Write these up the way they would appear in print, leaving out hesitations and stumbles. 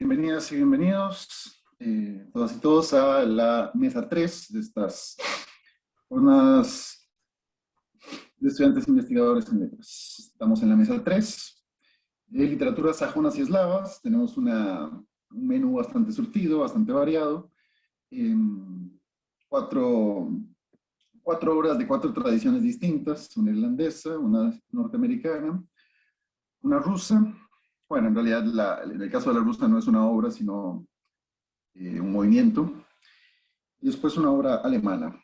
Bienvenidas y bienvenidos todas y todos a la mesa 3 de estas jornadas de estudiantes investigadores en letras. Estamos en la mesa 3 de literaturas sajonas y eslavas. Tenemos un menú bastante surtido, bastante variado. Cuatro, cuatro obras de cuatro tradiciones distintas, una irlandesa, una norteamericana, una rusa. Bueno, en realidad en el caso de la rusa no es una obra, sino un movimiento, y después una obra alemana.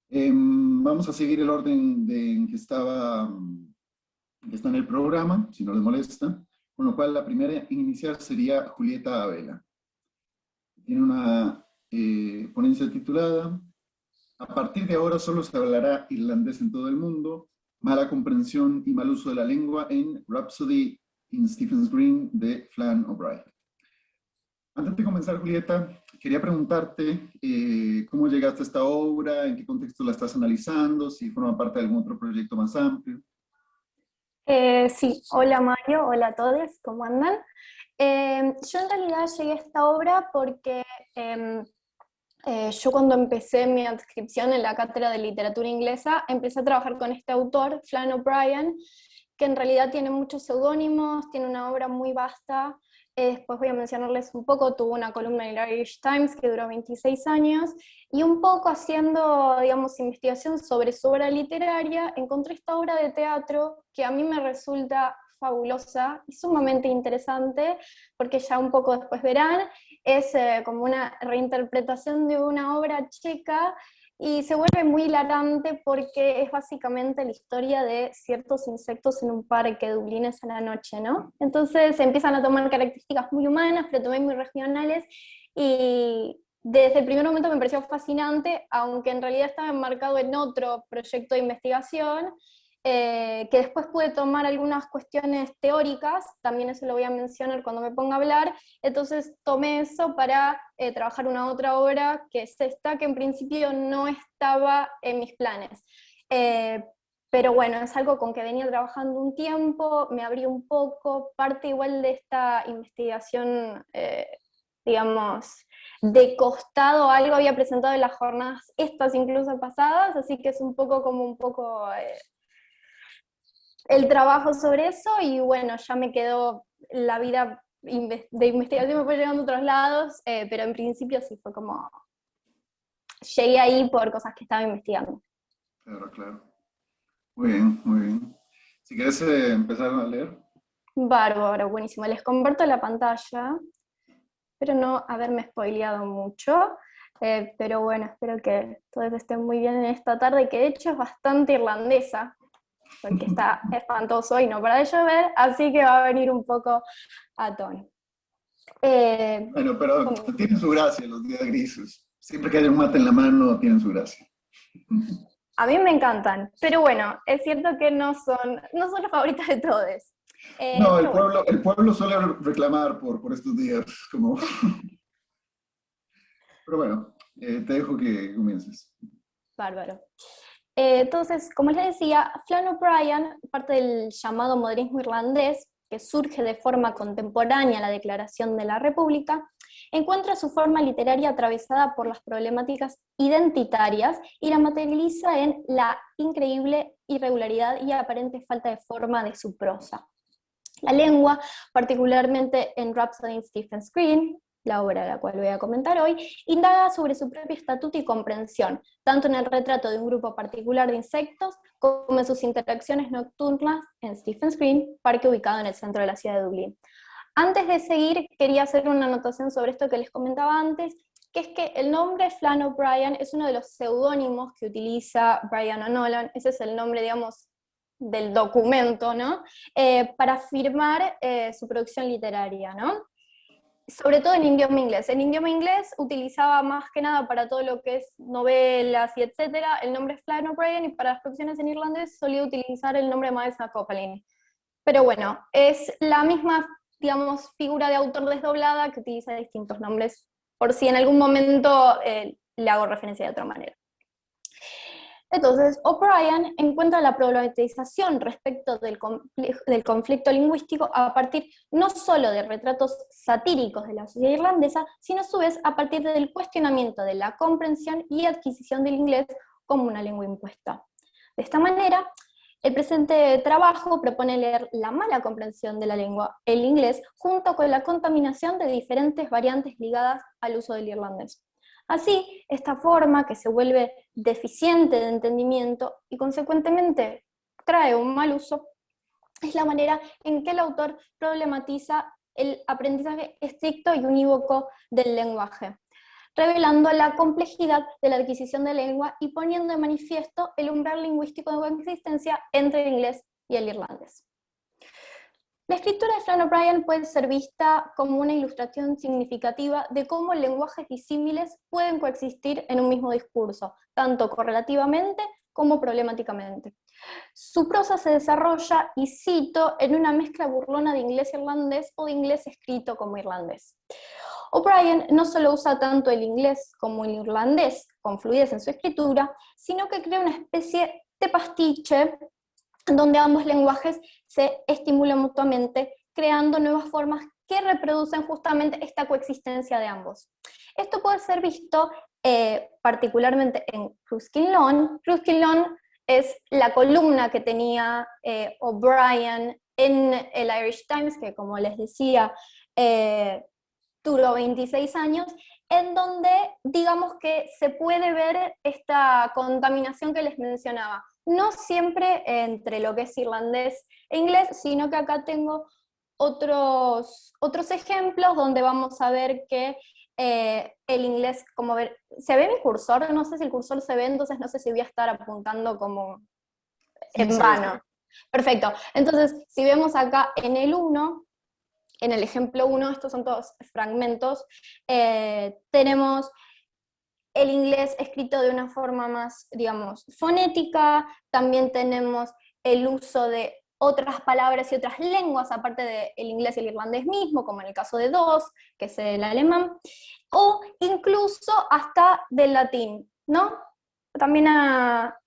Vamos a seguir el orden en que que está en el programa, si no les molesta, con lo cual la primera en iniciar sería Julieta Abela. Tiene una ponencia titulada "A partir de ahora solo se hablará irlandés en todo el mundo, mala comprensión y mal uso de la lengua en Rhapsody in Stephen's Green" de Flann O'Brien. Antes de comenzar, Julieta, quería preguntarte cómo llegaste a esta obra, en qué contexto la estás analizando, si forma parte de algún otro proyecto más amplio. Sí, hola Mario, hola a todos, ¿cómo andan? Yo en realidad llegué a esta obra porque em, yo cuando empecé mi adscripción en la cátedra de literatura inglesa, empecé a trabajar con este autor, Flann O'Brien, que en realidad tiene muchos seudónimos, tiene una obra muy vasta. Después voy a mencionarles un poco, tuvo una columna en el Irish Times que duró 26 años, y un poco haciendo, digamos, investigación sobre su obra literaria, encontré esta obra de teatro que a mí me resulta fabulosa y sumamente interesante, porque ya un poco después verán, es como una reinterpretación de una obra checa y se vuelve muy hilarante porque es básicamente la historia de ciertos insectos en un parque dublines a la noche, ¿no? Entonces empiezan a tomar características muy humanas, pero también muy regionales, y desde el primer momento me pareció fascinante, aunque en realidad estaba enmarcado en otro proyecto de investigación, que después pude tomar algunas cuestiones teóricas, también eso lo voy a mencionar cuando me ponga a hablar. Entonces tomé eso para trabajar una otra obra, que es esta, que en principio no estaba en mis planes. Eh, pero bueno, es algo con que venía trabajando un tiempo, me abrí un poco, parte igual de esta investigación, digamos, de costado, algo había presentado en las jornadas estas incluso pasadas, así que es un poco como un poco el trabajo sobre eso, y bueno, ya me quedó la vida de investigación, me fue llegando a otros lados, pero en principio sí fue como, llegué ahí por cosas que estaba investigando. Claro, claro. Muy bien, muy bien. Si quieres empezar a leer. Bárbaro, buenísimo. Les comparto la pantalla, pero no haberme spoileado mucho. Pero bueno, espero que todos estén muy bien en esta tarde, que de hecho es bastante irlandesa, porque está espantoso y no para de llover, así que va a venir un poco a tono. Eh, Bueno, pero tienen su gracia los días grises. Siempre que hay un mate en la mano, tienen su gracia. A mí me encantan, pero bueno, es cierto que no son las favoritas de todos. No, Pero bueno, el pueblo suele reclamar por estos días, como... Pero bueno, te dejo que comiences. bárbaro. Entonces, como les decía, Flann O'Brien, parte del llamado modernismo irlandés, que surge de forma contemporánea a la Declaración de la República, encuentra su forma literaria atravesada por las problemáticas identitarias y la materializa en la increíble irregularidad y aparente falta de forma de su prosa. La lengua, particularmente en Rhapsody in Stephen's Green, la obra de la cual voy a comentar hoy, indaga sobre su propio estatuto y comprensión, tanto en el retrato de un grupo particular de insectos como en sus interacciones nocturnas en Stephen's Green, parque ubicado en el centro de la ciudad de Dublín. Antes de seguir, quería hacer una anotación sobre esto que les comentaba antes, que es que el nombre Flann O'Brien es uno de los seudónimos que utiliza Brian O'Nolan. Ese es el nombre, digamos, del documento, ¿no? Para firmar su producción literaria, ¿no? Sobre todo en idioma inglés. En idioma inglés utilizaba más que nada para todo lo que es novelas y etcétera el nombre Flann O'Brien, y para las producciones en irlandés solía utilizar el nombre Maesa Copeland. Pero bueno, es la misma, digamos, figura de autor desdoblada que utiliza distintos nombres, por si en algún momento le hago referencia de otra manera. Entonces, O'Brien encuentra la problematización respecto del conflicto lingüístico a partir no solo de retratos satíricos de la sociedad irlandesa, sino a su vez a partir del cuestionamiento de la comprensión y adquisición del inglés como una lengua impuesta. De esta manera, el presente trabajo propone leer la mala comprensión de la lengua, el inglés, junto con la contaminación de diferentes variantes ligadas al uso del irlandés. Así, esta forma que se vuelve deficiente de entendimiento y consecuentemente trae un mal uso, es la manera en que el autor problematiza el aprendizaje estricto y unívoco del lenguaje, revelando la complejidad de la adquisición de lengua y poniendo de manifiesto el umbral lingüístico de coexistencia entre el inglés y el irlandés. La escritura de Flann O'Brien puede ser vista como una ilustración significativa de cómo lenguajes disímiles pueden coexistir en un mismo discurso, tanto correlativamente como problemáticamente. Su prosa se desarrolla, y cito, en una mezcla burlona de inglés-irlandés o de inglés escrito como irlandés. O'Brien no solo usa tanto el inglés como el irlandés con fluidez en su escritura, sino que crea una especie de pastiche donde ambos lenguajes se estimulan mutuamente, creando nuevas formas que reproducen justamente esta coexistencia de ambos. Esto puede ser visto particularmente en Ruskin Lawn. Ruskin Lawn es la columna que tenía O'Brien en el Irish Times, que como les decía, duró 26 años, en donde digamos que se puede ver esta contaminación que les mencionaba. No siempre entre lo que es irlandés e inglés, sino que acá tengo otros ejemplos donde vamos a ver que el inglés, como ver, ¿se ve mi cursor? No sé si el cursor se ve, entonces no sé si voy a estar apuntando como Sí, en vano. Perfecto, entonces si vemos acá en el 1, en el ejemplo 1, estos son todos fragmentos, tenemos el inglés escrito de una forma más, digamos, fonética, también tenemos el uso de otras palabras y otras lenguas, aparte del inglés y el irlandés mismo, como en el caso de dos, que es el alemán, o incluso hasta del latín, ¿no? También a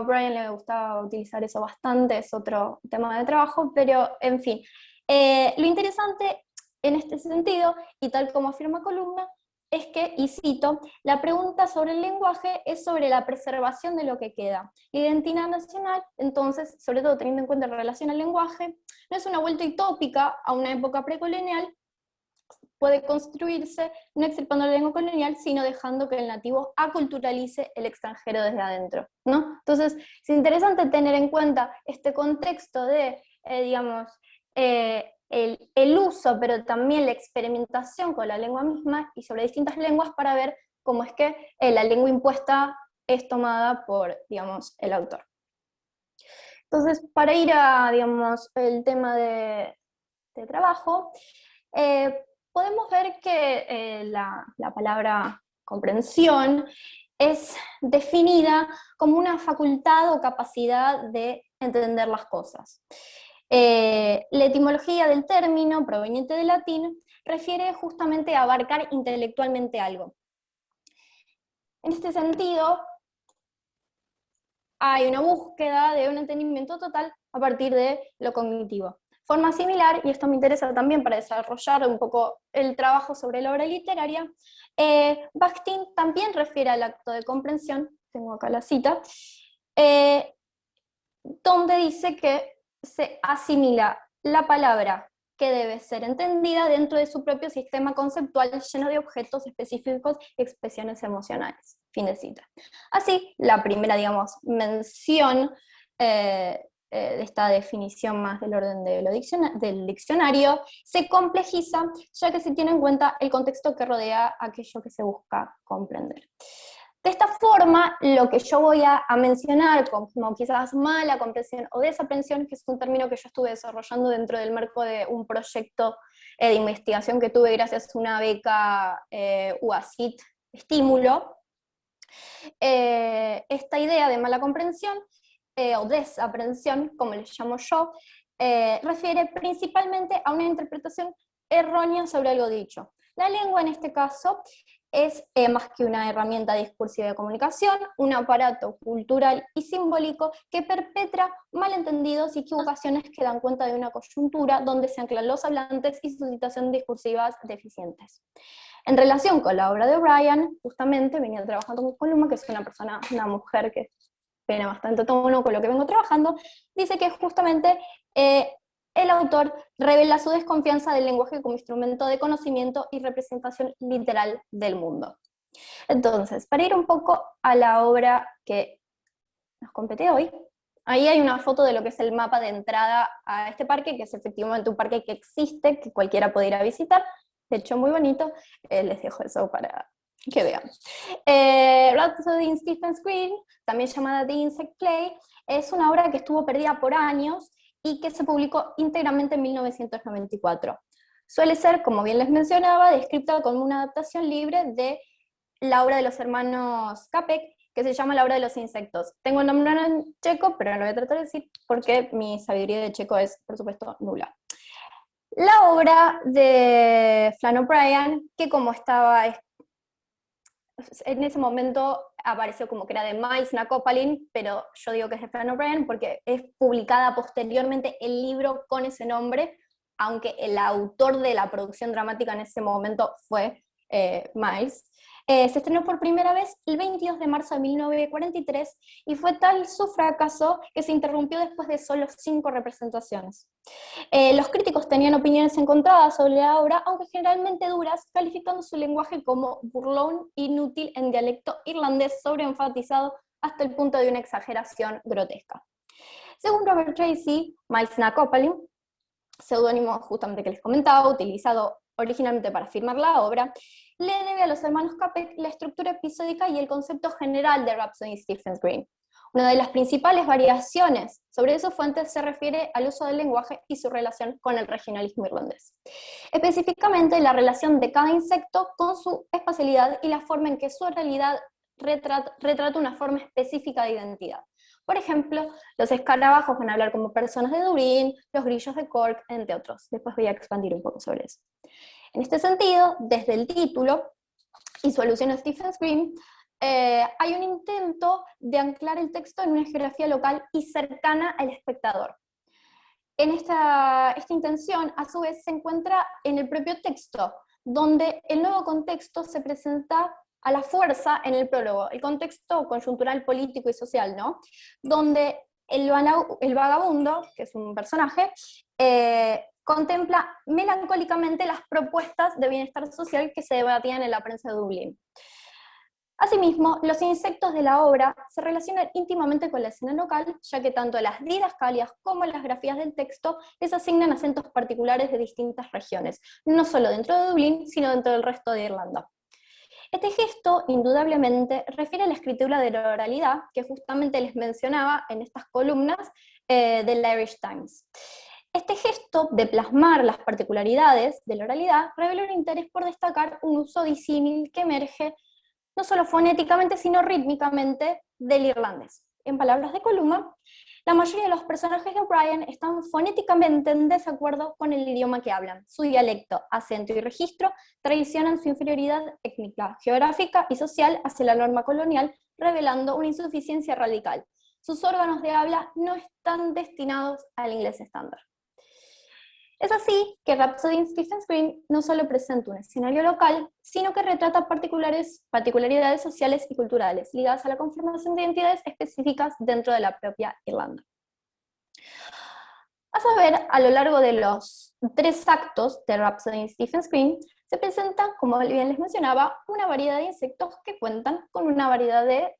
Brian le gustaba utilizar eso bastante, es otro tema de trabajo, pero en fin. Lo interesante en este sentido, y tal como afirma Columna, es que, y cito, la pregunta sobre el lenguaje es sobre la preservación de lo que queda. La identidad nacional, entonces, sobre todo teniendo en cuenta la relación al lenguaje, no es una vuelta utópica a una época precolonial, puede construirse no extirpando la lengua colonial, sino dejando que el nativo aculturalice el extranjero desde adentro, ¿no? Entonces, es interesante tener en cuenta este contexto de, digamos, el uso, pero también la experimentación con la lengua misma y sobre distintas lenguas para ver cómo es que la lengua impuesta es tomada por, digamos, el autor. Entonces, para ir a, digamos, el tema de trabajo, podemos ver que la palabra comprensión es definida como una facultad o capacidad de entender las cosas. La etimología del término, proveniente del latín, refiere justamente a abarcar intelectualmente algo. En este sentido, hay una búsqueda de un entendimiento total a partir de lo cognitivo. Forma similar, y esto me interesa también para desarrollar un poco el trabajo sobre la obra literaria, Bakhtin también refiere al acto de comprensión, tengo acá la cita, donde dice que se asimila la palabra que debe ser entendida dentro de su propio sistema conceptual lleno de objetos específicos y expresiones emocionales. Fin de cita. Así, la primera, digamos, mención de esta definición más del orden del diccionario se complejiza, ya que se tiene en cuenta el contexto que rodea aquello que se busca comprender. De esta forma, lo que yo voy a mencionar como quizás mala comprensión o desaprensión, que es un término que yo estuve desarrollando dentro del marco de un proyecto de investigación que tuve gracias a una beca UACIT Estímulo, esta idea de mala comprensión o desaprensión, como le llamo yo, refiere principalmente a una interpretación errónea sobre algo dicho. La lengua, en este caso, es más que una herramienta discursiva de comunicación, un aparato cultural y simbólico que perpetra malentendidos y equivocaciones que dan cuenta de una coyuntura donde se anclan los hablantes y sus situaciones discursivas deficientes. En relación con la obra de O'Brien, justamente venía trabajando con Luma, que es una mujer que viene bastante tono con lo que vengo trabajando, dice que justamente el autor revela su desconfianza del lenguaje como instrumento de conocimiento y representación literal del mundo. Entonces, para ir un poco a la obra que nos compete hoy, ahí hay una foto de lo que es el mapa de entrada a este parque, que es efectivamente un parque que existe, que cualquiera puede ir a visitar, de hecho muy bonito, les dejo eso para que vean. Rhapsody in Stephen's Green, también llamada The Insect Play, es una obra que estuvo perdida por años y que se publicó íntegramente en 1994. Suele ser, como bien les mencionaba, descrita como una adaptación libre de la obra de los hermanos Capek, que se llama La obra de los insectos. Tengo el nombre en checo, pero no lo voy a tratar de decir porque mi sabiduría de checo es, por supuesto, nula. La obra de Flann O'Brien, que como estaba en ese momento apareció como que era de Miles Nakopalin, pero yo digo que es de Flann O'Brien porque es publicada posteriormente el libro con ese nombre, aunque el autor de la producción dramática en ese momento fue Miles. Se estrenó por primera vez el 22 de marzo de 1943 y fue tal su fracaso que se interrumpió después de solo 5 representaciones. Los críticos tenían opiniones encontradas sobre la obra, aunque generalmente duras, calificando su lenguaje como burlón, inútil en dialecto irlandés sobreenfatizado hasta el punto de una exageración grotesca. Según Robert Tracy, Miles Nakopalin, seudónimo justamente que les comentaba, utilizado originalmente para firmar la obra, le debe a los hermanos Capek la estructura episódica y el concepto general de Rhapsody in Stephen's Green. Una de las principales variaciones sobre sus fuentes se refiere al uso del lenguaje y su relación con el regionalismo irlandés. Específicamente, la relación de cada insecto con su espacialidad y la forma en que su realidad retrata una forma específica de identidad. Por ejemplo, los escarabajos van a hablar como personas de Dublín, los grillos de Cork, entre otros. Después voy a expandir un poco sobre eso. En este sentido, desde el título y su alusión a Stephen's Green, hay un intento de anclar el texto en una geografía local y cercana al espectador. En esta intención, a su vez, se encuentra en el propio texto, donde el nuevo contexto se presenta a la fuerza en el prólogo, el contexto coyuntural, político y social, ¿no? Donde el vagabundo, que es un personaje, contempla melancólicamente las propuestas de bienestar social que se debatían en la prensa de Dublín. Asimismo, los insectos de la obra se relacionan íntimamente con la escena local, ya que tanto las didascalias como las grafías del texto les asignan acentos particulares de distintas regiones, no solo dentro de Dublín, sino dentro del resto de Irlanda. Este gesto, indudablemente, refiere a la escritura de la oralidad, que justamente les mencionaba en estas columnas del Irish Times. Este gesto de plasmar las particularidades de la oralidad revela un interés por destacar un uso disímil que emerge no solo fonéticamente, sino rítmicamente del irlandés. En palabras de Columa, la mayoría de los personajes de O'Brien están fonéticamente en desacuerdo con el idioma que hablan. Su dialecto, acento y registro traicionan su inferioridad étnica, geográfica y social hacia la norma colonial, revelando una insuficiencia radical. Sus órganos de habla no están destinados al inglés estándar. Es así que Rhapsody in Stephen's Green no solo presenta un escenario local, sino que retrata particularidades sociales y culturales ligadas a la conformación de identidades específicas dentro de la propia Irlanda. A saber, a lo largo de los 3 actos de Rhapsody in Stephen's Green, se presentan, como bien les mencionaba, una variedad de insectos que cuentan con una variedad de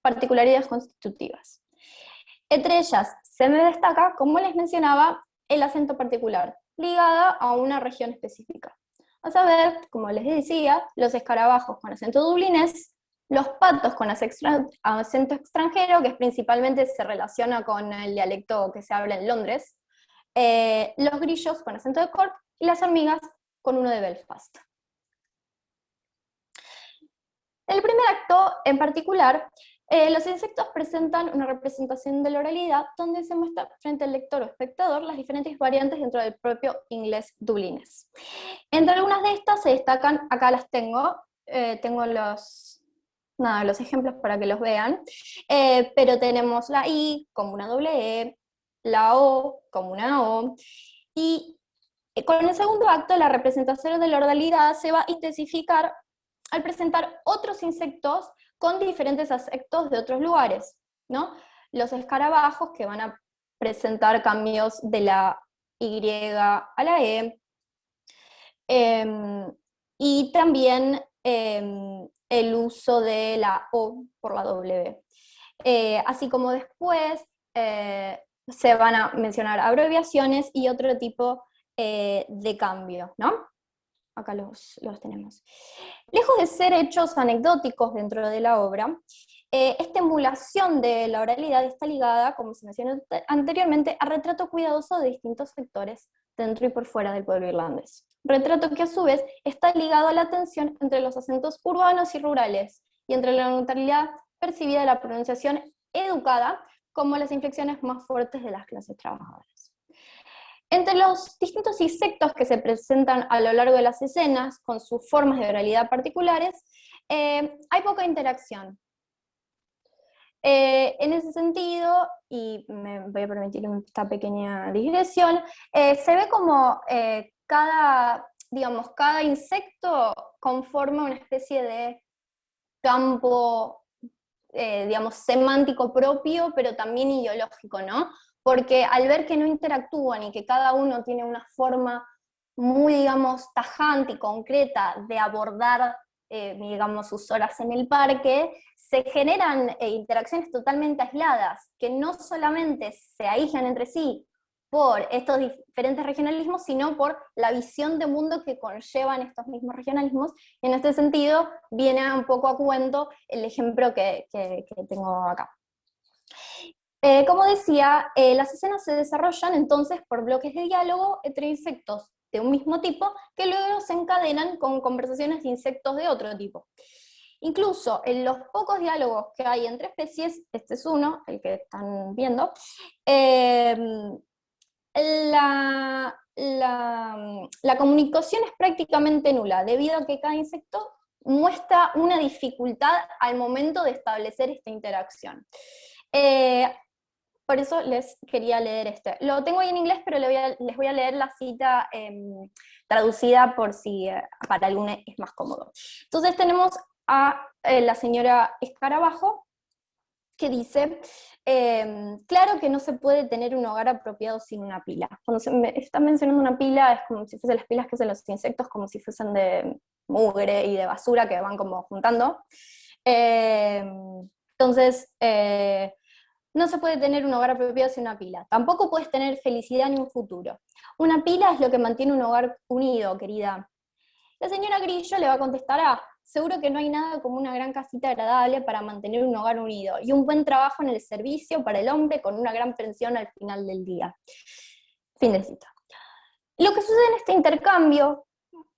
particularidades constitutivas. Entre ellas se me destaca, como les mencionaba, el acento particular, ligada a una región específica. A saber, como les decía, los escarabajos con acento dublinés, los patos con acento extranjero, que principalmente se relaciona con el dialecto que se habla en Londres, los grillos con acento de Cork y las hormigas con uno de Belfast. En el primer acto, en particular, los insectos presentan una representación de la oralidad donde se muestra frente al lector o espectador las diferentes variantes dentro del propio inglés dublinés. Entre algunas de estas se destacan, acá las tengo, tengo los ejemplos para que los vean, pero tenemos la I como una doble E, la O como una O, y con el segundo acto la representación de la oralidad se va a intensificar al presentar otros insectos con diferentes aspectos de otros lugares, ¿no? Los escarabajos que van a presentar cambios de la Y a la E, y también el uso de la O por la W. Así como después se van a mencionar abreviaciones y otro tipo de cambios, ¿no? Acá los tenemos. Lejos de ser hechos anecdóticos dentro de la obra, esta emulación de la oralidad está ligada, como se mencionó anteriormente, a retrato cuidadoso de distintos sectores dentro y por fuera del pueblo irlandés. Retrato que a su vez está ligado a la tensión entre los acentos urbanos y rurales, y entre la neutralidad percibida de la pronunciación educada, como las inflexiones más fuertes de las clases trabajadoras. Entre los distintos insectos que se presentan a lo largo de las escenas, con sus formas de oralidad particulares, hay poca interacción. En ese sentido, y me voy a permitir esta pequeña digresión, se ve como cada insecto conforma una especie de campo, semántico propio, pero también ideológico, ¿no? Porque al ver que no interactúan y que cada uno tiene una forma muy, tajante y concreta de abordar, sus horas en el parque, se generan interacciones totalmente aisladas, que no solamente se aíslan entre sí por estos diferentes regionalismos, sino por la visión de mundo que conllevan estos mismos regionalismos. Y en este sentido viene un poco a cuento el ejemplo que tengo acá. Como decía, las escenas se desarrollan entonces por bloques de diálogo entre insectos de un mismo tipo, que luego se encadenan con conversaciones de insectos de otro tipo. Incluso en los pocos diálogos que hay entre especies, este es uno, el que están viendo, la comunicación es prácticamente nula, debido a que cada insecto muestra una dificultad al momento de establecer esta interacción. Por eso les quería leer este. Lo tengo ahí en inglés, pero les voy a leer la cita traducida por si para alguno es más cómodo. Entonces tenemos a la señora Escarabajo, que dice, claro que no se puede tener un hogar apropiado sin una pila. Cuando están mencionando una pila, es como si fuesen las pilas que hacen los insectos, como si fuesen de mugre y de basura que van como juntando. Entonces, no se puede tener un hogar apropiado sin una pila. Tampoco puedes tener felicidad ni un futuro. Una pila es lo que mantiene un hogar unido, querida. La señora Grillo le va a contestar, seguro que no hay nada como una gran casita agradable para mantener un hogar unido, y un buen trabajo en el servicio para el hombre con una gran pensión al final del día. Fin de cita. Lo que sucede en este intercambio,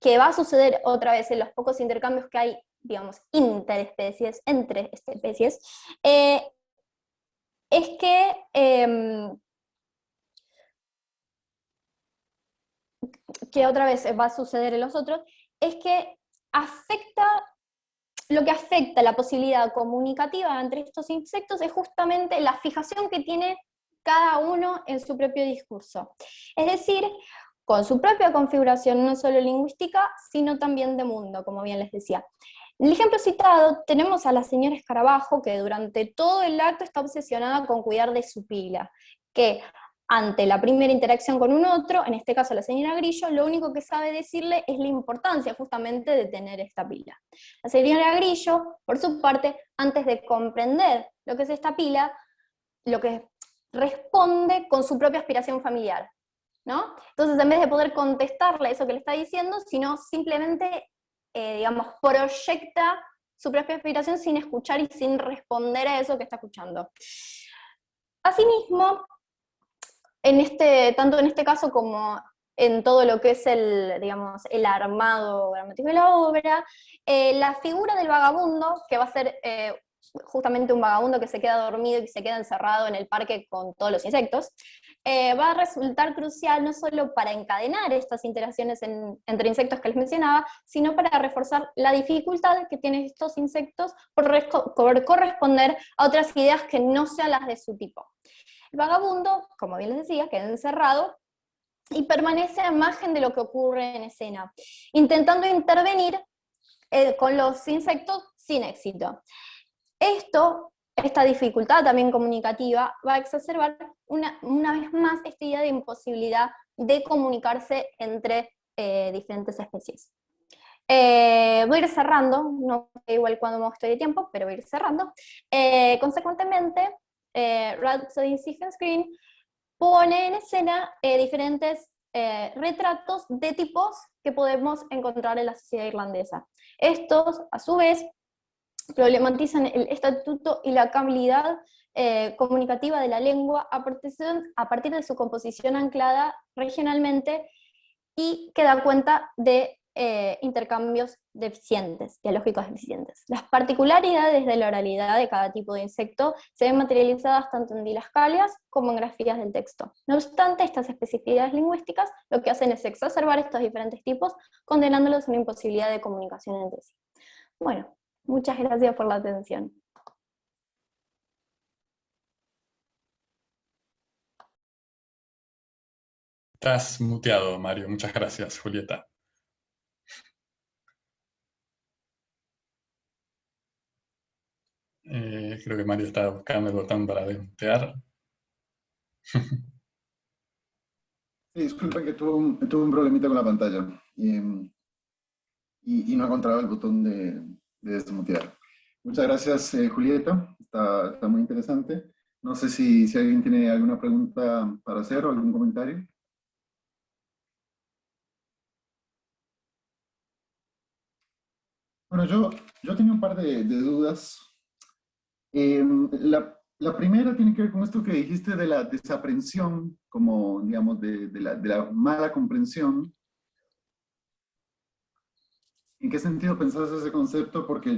que va a suceder otra vez en los pocos intercambios que hay, interespecies, entre especies, es que otra vez va a suceder en los otros, es que lo que afecta la posibilidad comunicativa entre estos insectos es justamente la fijación que tiene cada uno en su propio discurso. Es decir, con su propia configuración no solo lingüística, sino también de mundo, como bien les decía. En el ejemplo citado tenemos a la señora Escarabajo, que durante todo el acto está obsesionada con cuidar de su pila, que ante la primera interacción con un otro, en este caso la señora Grillo, lo único que sabe decirle es la importancia justamente de tener esta pila. La señora Grillo, por su parte, antes de comprender lo que es esta pila, lo que responde con su propia aspiración familiar, ¿no? Entonces, en vez de poder contestarle eso que le está diciendo, sino simplemente, proyecta su propia aspiración sin escuchar y sin responder a eso que está escuchando. Asimismo, tanto en este caso como en todo lo que es el armado gramático de la obra, la figura del vagabundo, que va a ser justamente un vagabundo que se queda dormido y se queda encerrado en el parque con todos los insectos, va a resultar crucial no solo para encadenar estas interacciones entre insectos que les mencionaba, sino para reforzar la dificultad que tienen estos insectos por corresponder a otras ideas que no sean las de su tipo. El vagabundo, como bien les decía, queda encerrado y permanece a margen de lo que ocurre en escena, intentando intervenir con los insectos sin éxito. Esta dificultad también comunicativa va a exacerbar una vez más esta idea de imposibilidad de comunicarse entre diferentes especies. Voy a ir cerrando, no sé igual cuando estoy de tiempo, pero voy a ir cerrando. Consecuentemente, Rhapsody in Stephen Screen pone en escena diferentes retratos de tipos que podemos encontrar en la sociedad irlandesa. Estos, a su vez, problematizan el estatuto y la calidad comunicativa de la lengua a partir de su composición anclada regionalmente y que da cuenta de intercambios deficientes, dialógicos deficientes. Las particularidades de la oralidad de cada tipo de insecto se ven materializadas tanto en didascalias como en grafías del texto. No obstante, estas especificidades lingüísticas lo que hacen es exacerbar estos diferentes tipos, condenándolos a una imposibilidad de comunicación entre sí. Bueno, muchas gracias por la atención. Estás muteado, Mario. Muchas gracias, Julieta. Creo que Mario está buscando el botón para desmutear. Sí, disculpen que tuve un problemita con la pantalla y no he encontrado el botón de desmutear. Muchas gracias, Julieta. Está muy interesante. No sé si alguien tiene alguna pregunta para hacer o algún comentario. Bueno, yo tenía un par de dudas. La primera tiene que ver con esto que dijiste de la desaprensión, como digamos, de la mala comprensión. ¿En qué sentido pensás ese concepto? Porque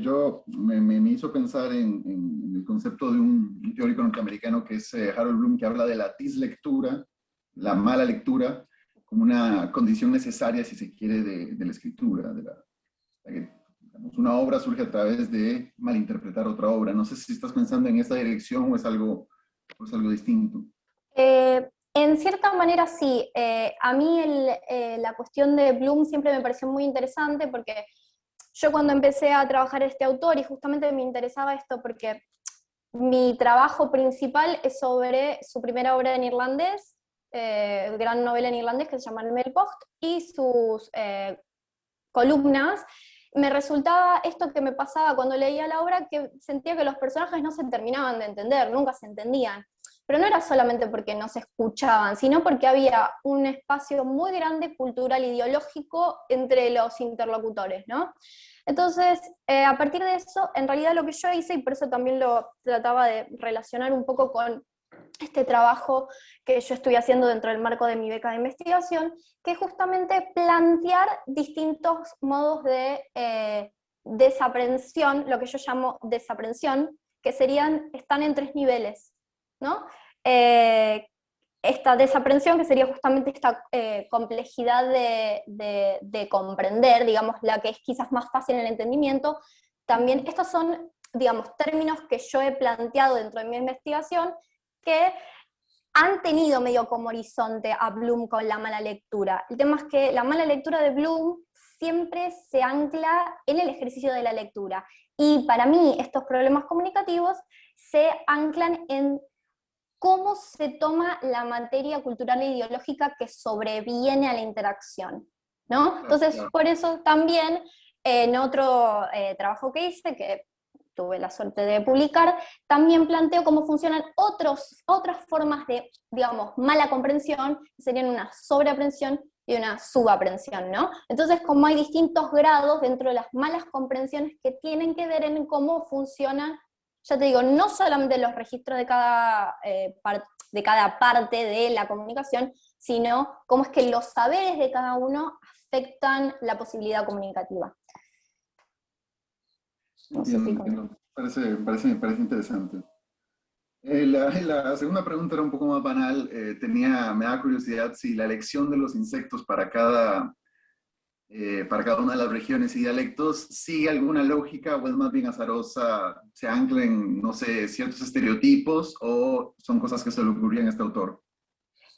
me hizo pensar en el concepto de un teórico norteamericano que es Harold Bloom, que habla de la dislectura, la mala lectura, como una condición necesaria, si se quiere, de la escritura, la que, digamos, una obra surge a través de malinterpretar otra obra. No sé si estás pensando en esa dirección o es algo distinto. En cierta manera sí. A mí la cuestión de Bloom siempre me pareció muy interesante porque yo cuando empecé a trabajar este autor, y justamente me interesaba esto porque mi trabajo principal es sobre su primera obra en irlandés, gran novela en irlandés que se llama El Melpocht, y sus columnas. Me resultaba esto que me pasaba cuando leía la obra, que sentía que los personajes no se terminaban de entender, nunca se entendían. Pero no era solamente porque no se escuchaban, sino porque había un espacio muy grande cultural, ideológico, entre los interlocutores, ¿no? Entonces, a partir de eso, en realidad lo que yo hice, y por eso también lo trataba de relacionar un poco con este trabajo que yo estoy haciendo dentro del marco de mi beca de investigación, que es justamente plantear distintos modos de desaprensión, lo que yo llamo desaprensión, que están en tres niveles, ¿no? Esta desaprensión, que sería justamente esta complejidad de comprender, digamos, la que es quizás más fácil en el entendimiento. También estos son, digamos, términos que yo he planteado dentro de mi investigación, que han tenido medio como horizonte a Bloom con la mala lectura. El tema es que la mala lectura de Bloom siempre se ancla en el ejercicio de la lectura. Y para mí estos problemas comunicativos se anclan en cómo se toma la materia cultural e ideológica que sobreviene a la interacción, ¿no? Entonces, por eso también en otro trabajo que hice, que tuve la suerte de publicar, también planteo cómo funcionan otras formas de, digamos, mala comprensión, que serían una sobreaprensión y una subaprensión, ¿no? Entonces, como hay distintos grados dentro de las malas comprensiones que tienen que ver en cómo funcionan, ya te digo, no solamente los registros de cada parte de la comunicación, sino cómo es que los saberes de cada uno afectan la posibilidad comunicativa. No sé si Me parece interesante. La segunda pregunta era un poco más banal. Me da curiosidad si la elección de los insectos para cada una de las regiones y dialectos sigue alguna lógica o es más bien azarosa, se ancla en, no sé, ciertos estereotipos o son cosas que se le ocurrían a este autor.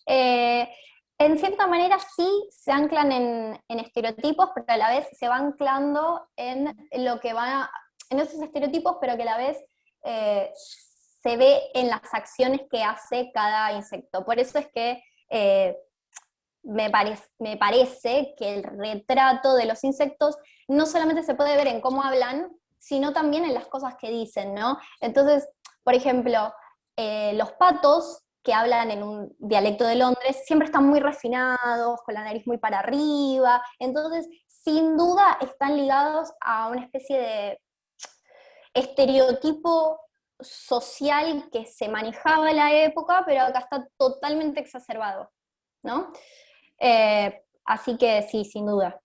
Eh, en cierta manera sí se anclan en estereotipos, pero a la vez se va anclando en lo que va, en esos estereotipos, pero que a la vez eh, se ve en las acciones que hace cada insecto. Por eso es que me parece que el retrato de los insectos no solamente se puede ver en cómo hablan, sino también en las cosas que dicen, ¿no? Entonces, por ejemplo, los patos que hablan en un dialecto de Londres siempre están muy refinados, con la nariz muy para arriba, entonces sin duda están ligados a una especie de estereotipo social que se manejaba en la época, pero acá está totalmente exacerbado, ¿no? Así que sí, sin duda.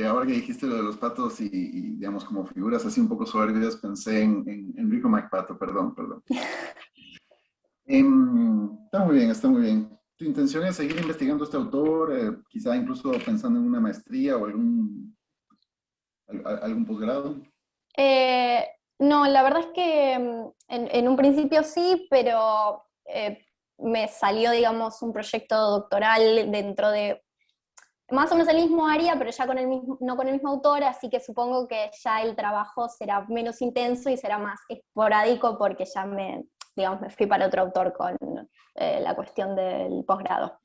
Ahora que dijiste lo de los patos digamos, como figuras así un poco soberbias, pensé en Enrico McPato, perdón. Está muy bien, está muy bien. ¿Tu intención es seguir investigando a este autor, quizá incluso pensando en una maestría o algún posgrado? Eh, no, la verdad es que en un principio sí, pero me salió, digamos, un proyecto doctoral dentro de más o menos el mismo área, pero ya con el mismo, no con el mismo autor, así que supongo que ya el trabajo será menos intenso y será más esporádico porque ya digamos, me fui para otro autor con la cuestión del posgrado.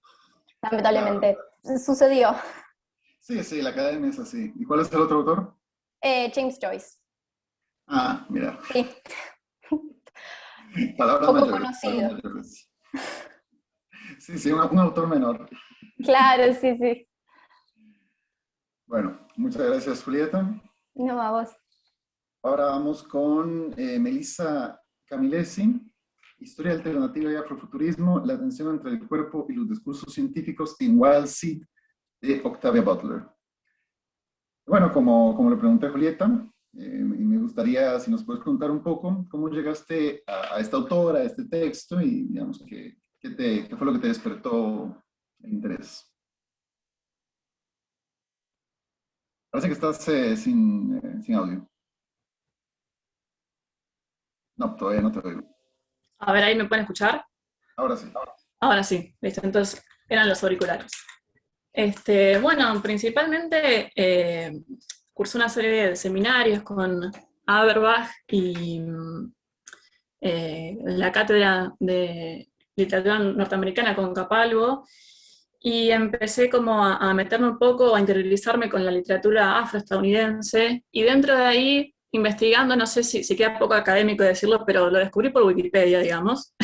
Claro. Lamentablemente sucedió. Sí, sí, la academia es así. ¿Y cuál es el otro autor? James Joyce, Ah, mira, sí, palabras poco mayores, palabras conocido. mayores. Sí, sí, un autor menor. Claro, sí, sí. Bueno, muchas gracias, Julieta. No, a vos. Ahora vamos con Melissa Camilesi, Historia Alternativa y Afrofuturismo, la tensión entre el cuerpo y los discursos científicos en Wild Seed, de Octavia Butler. Bueno, como le pregunté a Julieta, y me gustaría si nos puedes contar un poco cómo llegaste a esta autora, a este texto y digamos qué fue lo que te despertó el interés. Parece que estás sin audio. No, todavía no te oigo. A ver, ahí me pueden escuchar. Ahora sí. Ahora sí, listo. Entonces eran los auriculares. Bueno, principalmente cursé una serie de seminarios con Aberbach y la cátedra de literatura norteamericana con Capalvo, y empecé como a meterme un poco, a interiorizarme con la literatura afroestadounidense, y dentro de ahí, investigando, no sé si queda poco académico decirlo, pero lo descubrí por Wikipedia, digamos.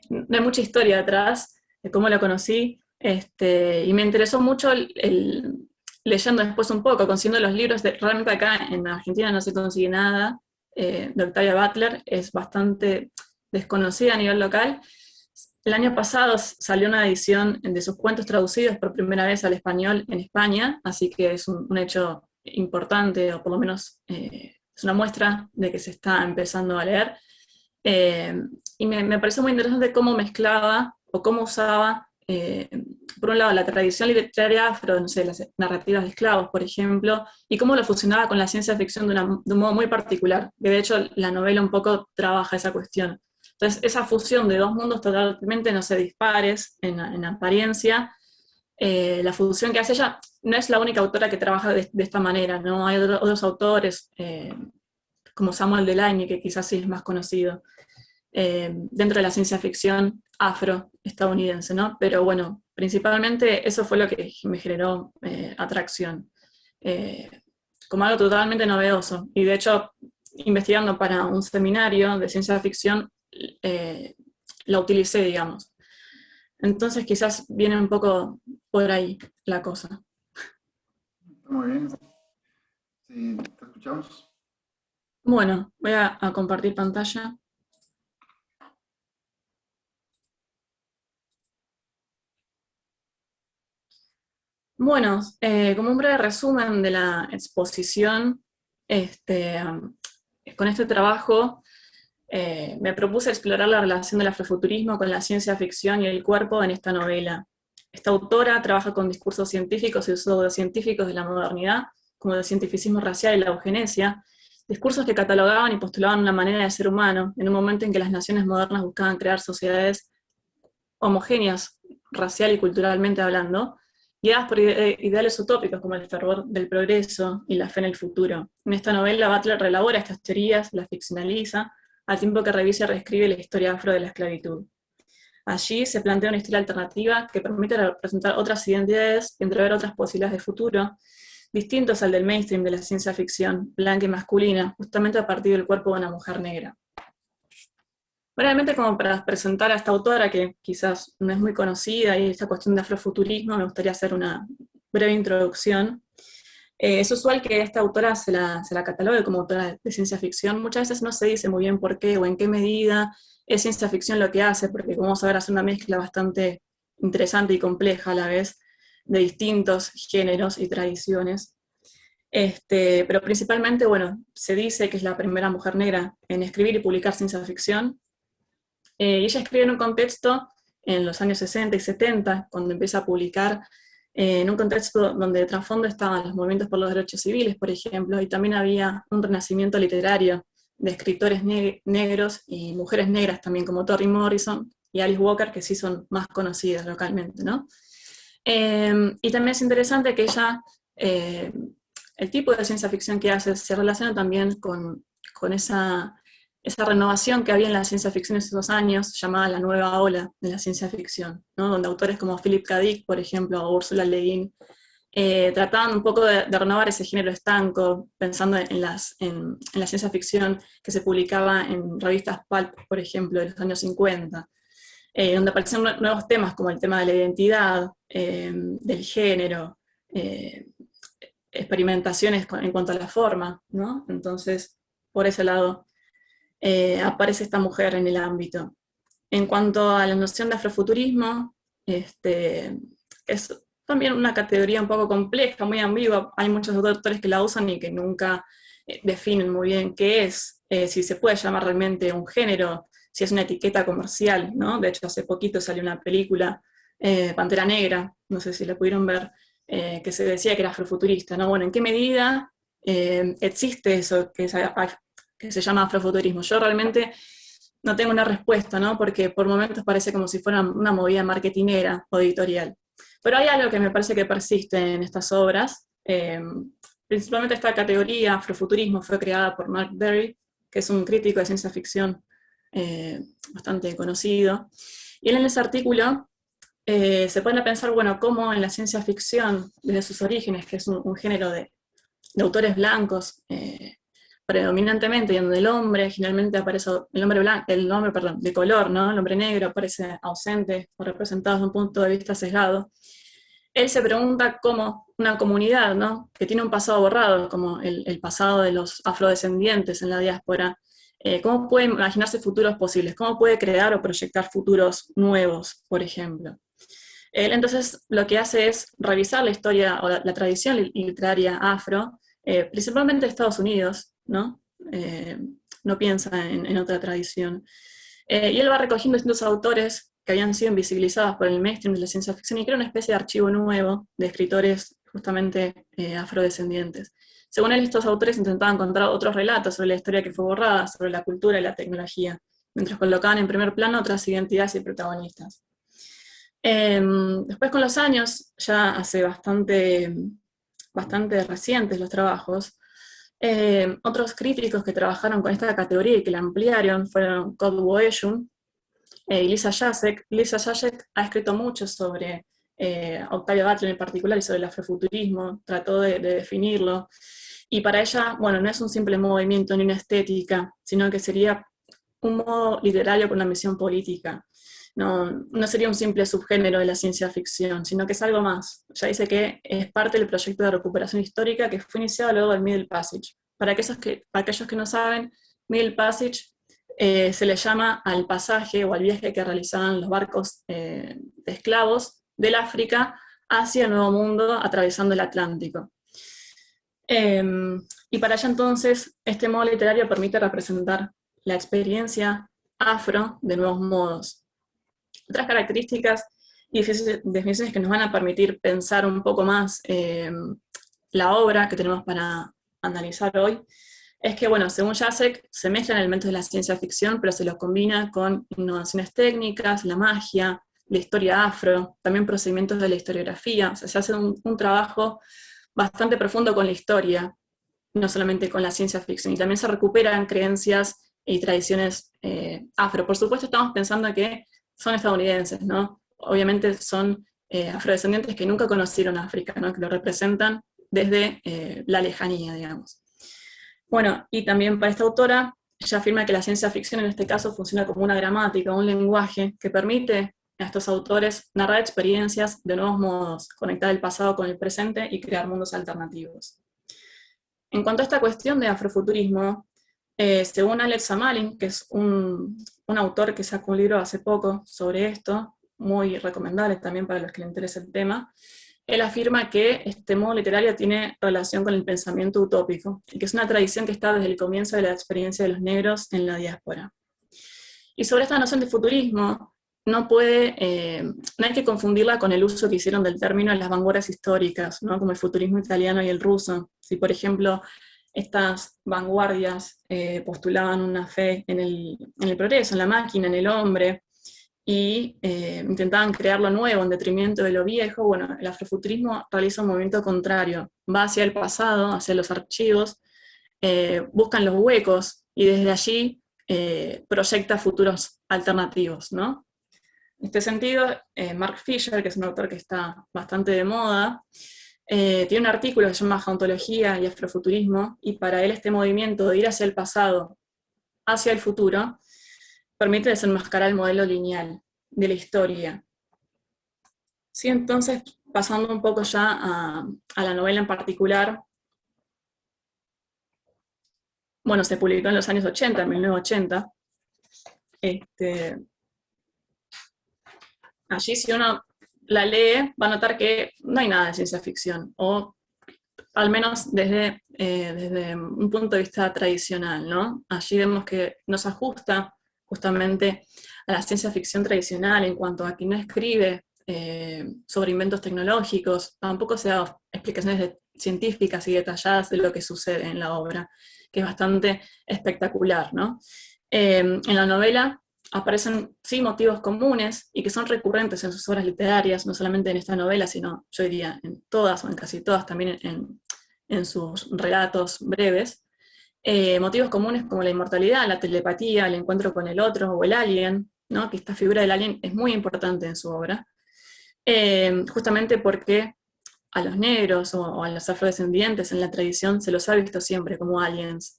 No hay mucha historia atrás de cómo lo conocí, y me interesó mucho leyendo después un poco, consiguiendo los libros, realmente acá en Argentina no se consigue nada, de Octavia Butler, es bastante desconocida a nivel local. El año pasado salió una edición de sus cuentos traducidos por primera vez al español en España, así que es un hecho importante, o por lo menos es una muestra de que se está empezando a leer. Eh, y me pareció muy interesante cómo mezclaba o cómo usaba, por un lado, la tradición literaria afro, no sé, las narrativas de esclavos, por ejemplo, y cómo lo fusionaba con la ciencia ficción de un modo muy particular, que de hecho la novela un poco trabaja esa cuestión. Entonces, esa fusión de dos mundos totalmente, no sé, dispares en apariencia, la fusión que hace ella, no es la única autora que trabaja de esta manera, ¿no? Hay otros autores, como Samuel Delany, que quizás sí es más conocido, dentro de la ciencia ficción afroestadounidense, ¿no? Pero bueno, principalmente eso fue lo que me generó atracción, eh, como algo totalmente novedoso. Y de hecho, investigando para un seminario de ciencia ficción, eh, la utilicé, digamos. Entonces quizás viene un poco por ahí la cosa. Está muy bien. Sí, te escuchamos. Bueno, voy a compartir pantalla. Bueno, como un breve resumen de la exposición, con este trabajo me propuse explorar la relación del afrofuturismo con la ciencia ficción y el cuerpo en esta novela. Esta autora trabaja con discursos científicos y pseudocientíficos de la modernidad, como el cientificismo racial y la eugenesia, discursos que catalogaban y postulaban una manera de ser humano, en un momento en que las naciones modernas buscaban crear sociedades homogéneas, racial y culturalmente hablando, guiadas por ideales utópicos como el fervor del progreso y la fe en el futuro. En esta novela, Butler relabora estas teorías, las ficcionaliza, al tiempo que revisa y reescribe la historia afro de la esclavitud. Allí se plantea una historia alternativa que permite representar otras identidades y entrever otras posibilidades de futuro, distintos al del mainstream de la ciencia ficción, blanca y masculina, justamente a partir del cuerpo de una mujer negra. Brevemente, como para presentar a esta autora, que quizás no es muy conocida, y esta cuestión de afrofuturismo, me gustaría hacer una breve introducción. Es usual que esta autora se la catalogue como autora de ciencia ficción. Muchas veces no se dice muy bien por qué o en qué medida es ciencia ficción lo que hace, porque como vamos a ver hace una mezcla bastante interesante y compleja a la vez de distintos géneros y tradiciones. Pero principalmente, bueno, se dice que es la primera mujer negra en escribir y publicar ciencia ficción. Y ella escribe en un contexto, en los años 60 y 70, cuando empieza a publicar, en un contexto donde de trasfondo estaban los movimientos por los derechos civiles, por ejemplo, y también había un renacimiento literario de escritores negros y mujeres negras también, como Toni Morrison y Alice Walker, que sí son más conocidas localmente, ¿no? Y también es interesante que ella, el tipo de ciencia ficción que hace, se relaciona también con esa renovación que había en la ciencia ficción en esos años, llamada la nueva ola de la ciencia ficción, ¿no? Donde autores como Philip K. Dick, por ejemplo, o Ursula Le Guin, trataban un poco de renovar ese género estanco, pensando en la ciencia ficción que se publicaba en revistas pulp, por ejemplo, de los años 50, donde aparecieron nuevos temas como el tema de la identidad, del género, experimentaciones en cuanto a la forma, ¿no? Entonces, por ese lado, aparece esta mujer en el ámbito. En cuanto a la noción de afrofuturismo, es también una categoría un poco compleja, muy ambigua. Hay muchos autores que la usan y que nunca definen muy bien qué es, si se puede llamar realmente un género, si es una etiqueta comercial, ¿no? De hecho, hace poquito salió una película, Pantera Negra, no sé si la pudieron ver, que se decía que era afrofuturista, ¿no? Bueno, ¿en qué medida existe eso que se llama afrofuturismo? Yo realmente no tengo una respuesta, ¿no? Porque por momentos parece como si fuera una movida marketinera o editorial. Pero hay algo que me parece que persiste en estas obras. Principalmente esta categoría, afrofuturismo, fue creada por Mark Berry, que es un crítico de ciencia ficción bastante conocido. Y él en ese artículo se pone a pensar, bueno, cómo en la ciencia ficción, desde sus orígenes, que es un género de autores blancos, predominantemente, y donde el hombre generalmente aparece, el hombre de color, ¿no? El hombre negro aparece ausente o representado desde un punto de vista sesgado. Él se pregunta cómo una comunidad, ¿no? Que tiene un pasado borrado, como el pasado de los afrodescendientes en la diáspora, cómo puede imaginarse futuros posibles, cómo puede crear o proyectar futuros nuevos, por ejemplo. Él entonces lo que hace es revisar la historia o la tradición literaria afro, principalmente de Estados Unidos, ¿no? No piensa en otra tradición. Y él va recogiendo distintos autores que habían sido invisibilizados por el mainstream de la ciencia ficción y crea una especie de archivo nuevo de escritores justamente afrodescendientes. Según él, estos autores intentaban encontrar otros relatos sobre la historia que fue borrada, sobre la cultura y la tecnología, mientras colocaban en primer plano otras identidades y protagonistas. Después, con los años, ya hace bastante recientes los trabajos, otros críticos que trabajaron con esta categoría y que la ampliaron fueron Kodwo Eshun y Lisa Jasek. Lisa Jasek ha escrito mucho sobre Octavia Butler en particular y sobre el afrofuturismo, trató de definirlo, y para ella, bueno, no es un simple movimiento ni una estética, sino que sería un modo literario con una misión política. No sería un simple subgénero de la ciencia ficción, sino que es algo más. Ya dice que es parte del proyecto de recuperación histórica que fue iniciado luego del Middle Passage. Para aquellos que no saben, Middle Passage se le llama al pasaje o al viaje que realizaban los barcos de esclavos del África hacia el Nuevo Mundo atravesando el Atlántico. Y para allá entonces este modo literario permite representar la experiencia afro de nuevos modos. Otras características y definiciones que nos van a permitir pensar un poco más la obra que tenemos para analizar hoy, es que, bueno, según Jacek, se mezclan elementos de la ciencia ficción, pero se los combina con innovaciones técnicas, la magia, la historia afro, también procedimientos de la historiografía. O sea, se hace un trabajo bastante profundo con la historia, no solamente con la ciencia ficción, y también se recuperan creencias y tradiciones afro. Por supuesto, estamos pensando que son estadounidenses, ¿no? Obviamente son afrodescendientes que nunca conocieron África, ¿no? Que lo representan desde la lejanía, digamos. Bueno, y también para esta autora, ella afirma que la ciencia ficción en este caso funciona como una gramática, un lenguaje que permite a estos autores narrar experiencias de nuevos modos, conectar el pasado con el presente y crear mundos alternativos. En cuanto a esta cuestión de afrofuturismo, según Alex Zamalin, que es un autor que sacó un libro hace poco sobre esto, muy recomendable también para los que les interese el tema, él afirma que este modo literario tiene relación con el pensamiento utópico, y que es una tradición que está desde el comienzo de la experiencia de los negros en la diáspora. Y sobre esta noción de futurismo, no hay que confundirla con el uso que hicieron del término en las vanguardias históricas, ¿no? Como el futurismo italiano y el ruso. Si, por ejemplo, estas vanguardias postulaban una fe en el progreso, en la máquina, en el hombre, y intentaban crear lo nuevo en detrimento de lo viejo, bueno, el afrofuturismo realiza un movimiento contrario, va hacia el pasado, hacia los archivos, buscan los huecos, y desde allí proyecta futuros alternativos, ¿no? En este sentido, Mark Fisher, que es un autor que está bastante de moda, tiene un artículo que se llama Ontología y Afrofuturismo, y para él este movimiento de ir hacia el pasado, hacia el futuro, permite desenmascarar el modelo lineal de la historia. Sí, entonces, pasando un poco ya a la novela en particular, bueno, se publicó en los años 80, en 1980. Allí, si uno la lee, va a notar que no hay nada de ciencia ficción, o al menos desde un punto de vista tradicional, ¿no? Allí vemos que nos ajusta justamente a la ciencia ficción tradicional en cuanto a que no escribe sobre inventos tecnológicos, tampoco se da explicaciones científicas y detalladas de lo que sucede en la obra, que es bastante espectacular, ¿no? En la novela aparecen, sí, motivos comunes y que son recurrentes en sus obras literarias, no solamente en esta novela, sino, yo diría, en todas o en casi todas, también en sus relatos breves. Motivos comunes como la inmortalidad, la telepatía, el encuentro con el otro o el alien, ¿no? Que esta figura del alien es muy importante en su obra, justamente porque a los negros o a los afrodescendientes en la tradición se los ha visto siempre como aliens,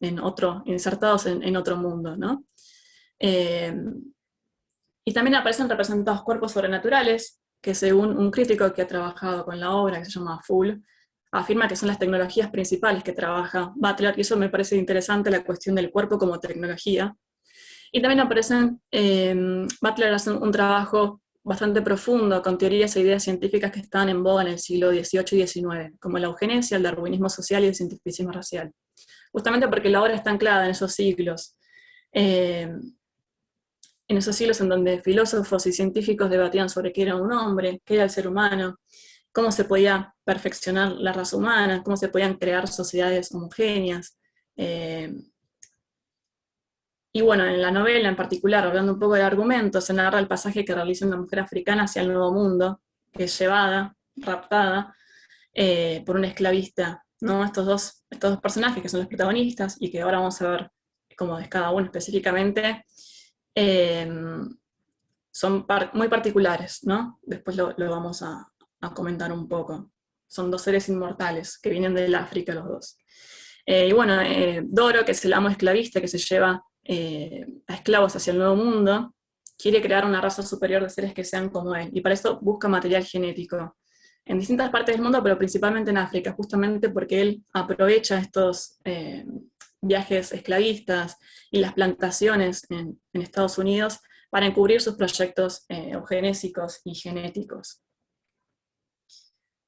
insertados en otro mundo, ¿no? Y también aparecen representados cuerpos sobrenaturales, que según un crítico que ha trabajado con la obra, que se llama Full, afirma que son las tecnologías principales que trabaja Butler, y eso me parece interesante, la cuestión del cuerpo como tecnología. Y también Butler hace un trabajo bastante profundo con teorías e ideas científicas que estaban en boga en el siglo XVIII y XIX, como la eugenesia, el darwinismo social y el cientificismo racial. Justamente porque la obra está anclada en esos siglos. En esos siglos en donde filósofos y científicos debatían sobre qué era un hombre, qué era el ser humano, cómo se podía perfeccionar la raza humana, cómo se podían crear sociedades homogéneas. Y bueno, en la novela en particular, hablando un poco del argumento, se narra el pasaje que realiza una mujer africana hacia el Nuevo Mundo, que es llevada, raptada, por un esclavista, ¿no? Estos dos personajes que son los protagonistas, y que ahora vamos a ver cómo es cada uno específicamente, son muy particulares, ¿no? Después lo vamos a comentar un poco. Son dos seres inmortales que vienen del África los dos. Y bueno, Doro, que es el amo esclavista que se lleva a esclavos hacia el Nuevo Mundo, quiere crear una raza superior de seres que sean como él, y para eso busca material genético en distintas partes del mundo, pero principalmente en África, justamente porque él aprovecha estos viajes esclavistas y las plantaciones en Estados Unidos para encubrir sus proyectos eugenésicos y genéticos.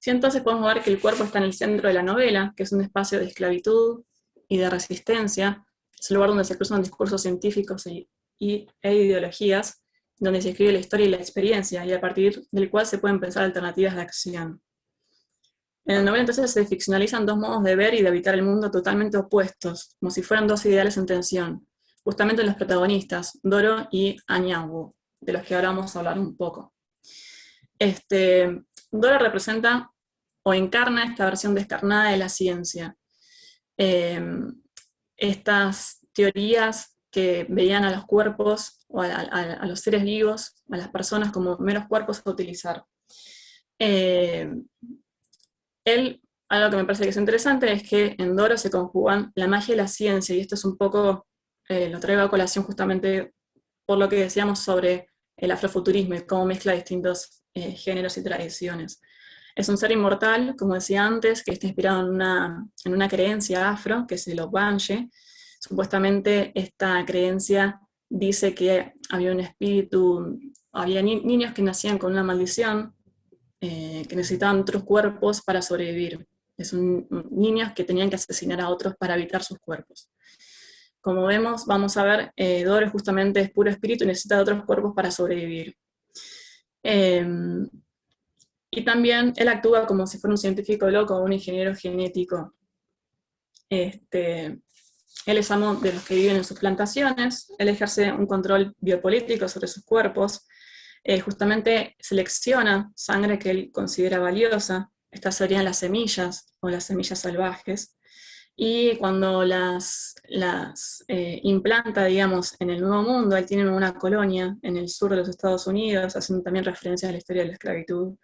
Sí, entonces podemos ver que el cuerpo está en el centro de la novela, que es un espacio de esclavitud y de resistencia, Es el lugar donde se cruzan discursos científicos e ideologías, donde se escribe la historia y la experiencia, y a partir del cual se pueden pensar alternativas de acción. En el novela entonces se ficcionalizan dos modos de ver y de habitar el mundo totalmente opuestos, como si fueran dos ideales en tensión, justamente los protagonistas, Doro y Anyanwu, de los que ahora vamos a hablar un poco. Doro representa o encarna esta versión descarnada de la ciencia. Estas teorías que veían a los cuerpos o a los seres vivos, a las personas como meros cuerpos a utilizar. Algo que me parece que es interesante es que en Doro se conjugan la magia y la ciencia, y esto es un poco, lo traigo a colación justamente por lo que decíamos sobre el afrofuturismo y cómo mezcla distintos géneros y tradiciones. Es un ser inmortal, como decía antes, que está inspirado en una creencia afro, que es el Obanje. Supuestamente esta creencia dice que había un espíritu, había niños que nacían con una maldición, que necesitaban otros cuerpos para sobrevivir. Son niños que tenían que asesinar a otros para evitar sus cuerpos. Como vemos, vamos a ver, Doro justamente es puro espíritu y necesita de otros cuerpos para sobrevivir. Y también él actúa como si fuera un científico loco o un ingeniero genético. Él es amo de los que viven en sus plantaciones, él ejerce un control biopolítico sobre sus cuerpos, justamente selecciona sangre que él considera valiosa, estas serían las semillas o las semillas salvajes, y cuando las implanta, digamos, en el Nuevo Mundo, él tiene una colonia en el sur de los Estados Unidos, haciendo también referencia a la historia de la esclavitud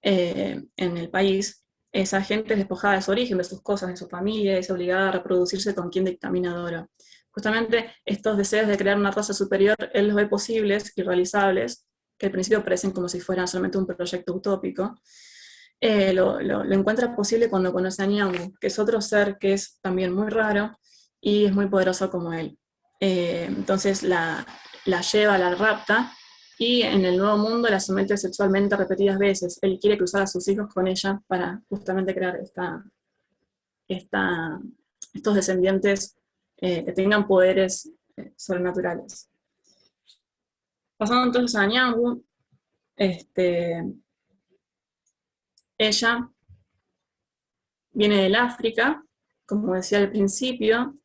en el país. Esa gente es despojada de su origen, de sus cosas, de su familia, y es obligada a reproducirse con quien dictamina Doro. Justamente estos deseos de crear una raza superior, él los ve posibles y realizables, que al principio parecen como si fueran solamente un proyecto utópico. Lo encuentra posible cuando conoce a Anyanwu, que es otro ser que es también muy raro y es muy poderoso como él. Entonces la lleva, la rapta, y en el Nuevo Mundo la somete sexualmente repetidas veces. Él quiere cruzar a sus hijos con ella para justamente crear estos descendientes que tengan poderes sobrenaturales. Pasando entonces a Anyanwu, ella viene del África, como decía al principio,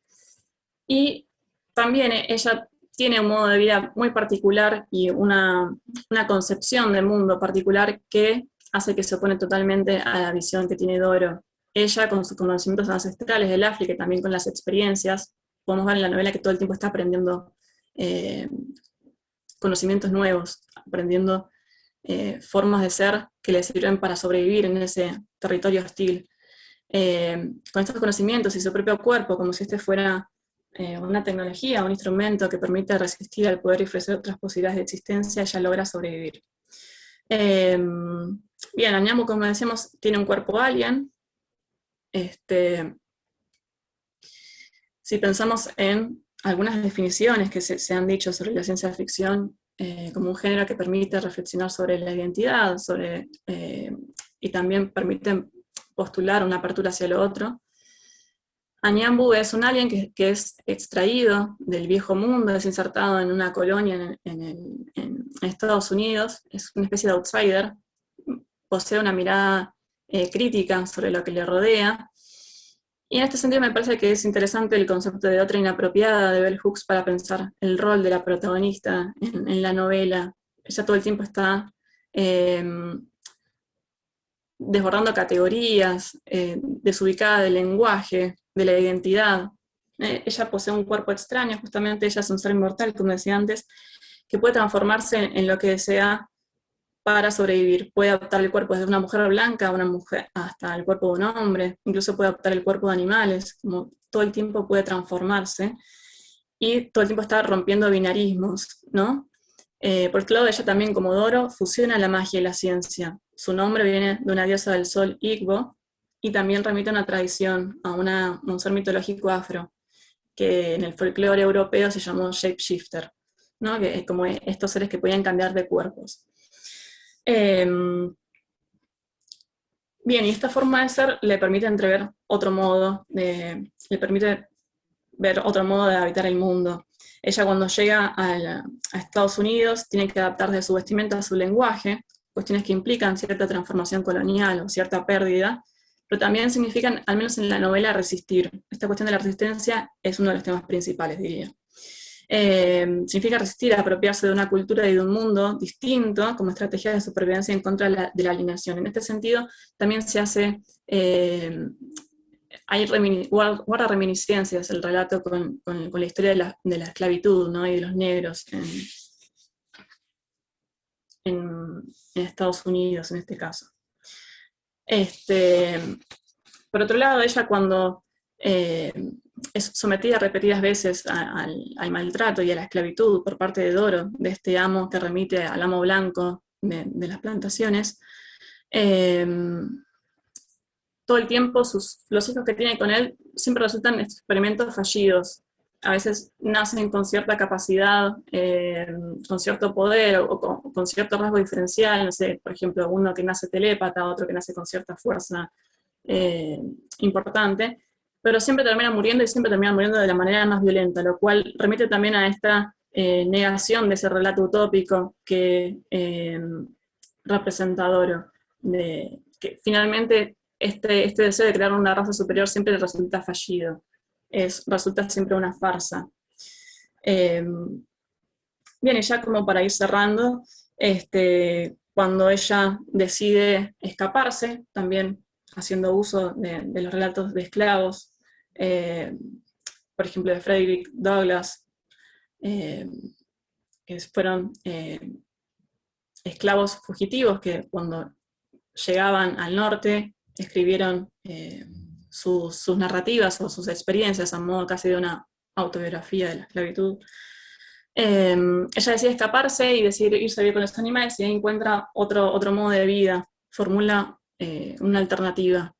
y también ella tiene un modo de vida muy particular y una concepción del mundo particular que hace que se opone totalmente a la visión que tiene Doro. Ella, con sus conocimientos ancestrales del África y también con las experiencias, podemos ver en la novela que todo el tiempo está aprendiendo conocimientos nuevos, aprendiendo formas de ser que le sirven para sobrevivir en ese territorio hostil. Con estos conocimientos y su propio cuerpo, como si este fuera una tecnología, un instrumento que permite resistir al poder y ofrecer otras posibilidades de existencia, ella logra sobrevivir. Bien, Anyanwu, como decíamos, tiene un cuerpo alien. Si pensamos en algunas definiciones que se han dicho sobre la ciencia ficción, como un género que permite reflexionar sobre la identidad, y también permite postular una apertura hacia lo otro. Anyanwu es un alien que es extraído del viejo mundo, es insertado en una colonia en Estados Unidos, es una especie de outsider, posee una mirada crítica sobre lo que le rodea, y en este sentido me parece que es interesante el concepto de otra inapropiada de Bell Hooks para pensar el rol de la protagonista en la novela. Ella todo el tiempo está desbordando categorías, desubicada del lenguaje, de la identidad. Ella posee un cuerpo extraño, justamente ella es un ser inmortal, como decía antes, que puede transformarse en lo que desea para sobrevivir. Puede adoptar el cuerpo desde una mujer blanca a una mujer, hasta el cuerpo de un hombre, incluso puede adoptar el cuerpo de animales, como todo el tiempo puede transformarse, y todo el tiempo está rompiendo binarismos, ¿no? Por otro lado, ella también, como Doro, fusiona la magia y la ciencia. Su nombre viene de una diosa del sol, Igbo, y también remite a una tradición, a un ser mitológico afro, que en el folclore europeo se llamó shapeshifter, ¿no? Que, como estos seres que podían cambiar de cuerpos. Bien, y esta forma de ser le permite entrever otro modo, le permite ver otro modo de habitar el mundo. Ella cuando llega a Estados Unidos tiene que adaptar de su vestimenta a su lenguaje, cuestiones que implican cierta transformación colonial o cierta pérdida, pero también significan, al menos en la novela, resistir. Esta cuestión de la resistencia es uno de los temas principales, diría. Significa resistir, apropiarse de una cultura y de un mundo distinto como estrategia de supervivencia en contra de la alienación. En este sentido, también se hace, guarda reminiscencias el relato con la historia de la esclavitud, ¿no? Y de los negros en Estados Unidos, en este caso. Por otro lado, ella cuando es sometida repetidas veces al maltrato y a la esclavitud por parte de Doro, de este amo que remite al amo blanco de las plantaciones, todo el tiempo los hijos que tiene con él siempre resultan experimentos fallidos. A veces nacen con cierta capacidad, con cierto poder o con cierto rasgo diferencial, no sé, por ejemplo, uno que nace telépata, otro que nace con cierta fuerza importante, pero siempre termina muriendo y siempre termina muriendo de la manera más violenta, lo cual remite también a esta negación de ese relato utópico que representa Doro, que finalmente este deseo de crear una raza superior siempre resulta fallido, resulta siempre una farsa. Bien, y ya como para ir cerrando, cuando ella decide escaparse, también haciendo uso de los relatos de esclavos, por ejemplo de Frederick Douglass, que fueron esclavos fugitivos que cuando llegaban al norte escribieron sus narrativas o sus experiencias a modo casi de una autobiografía de la esclavitud. Ella decide escaparse y decide irse a vivir con los animales y ahí encuentra otro modo de vida, formula una alternativa.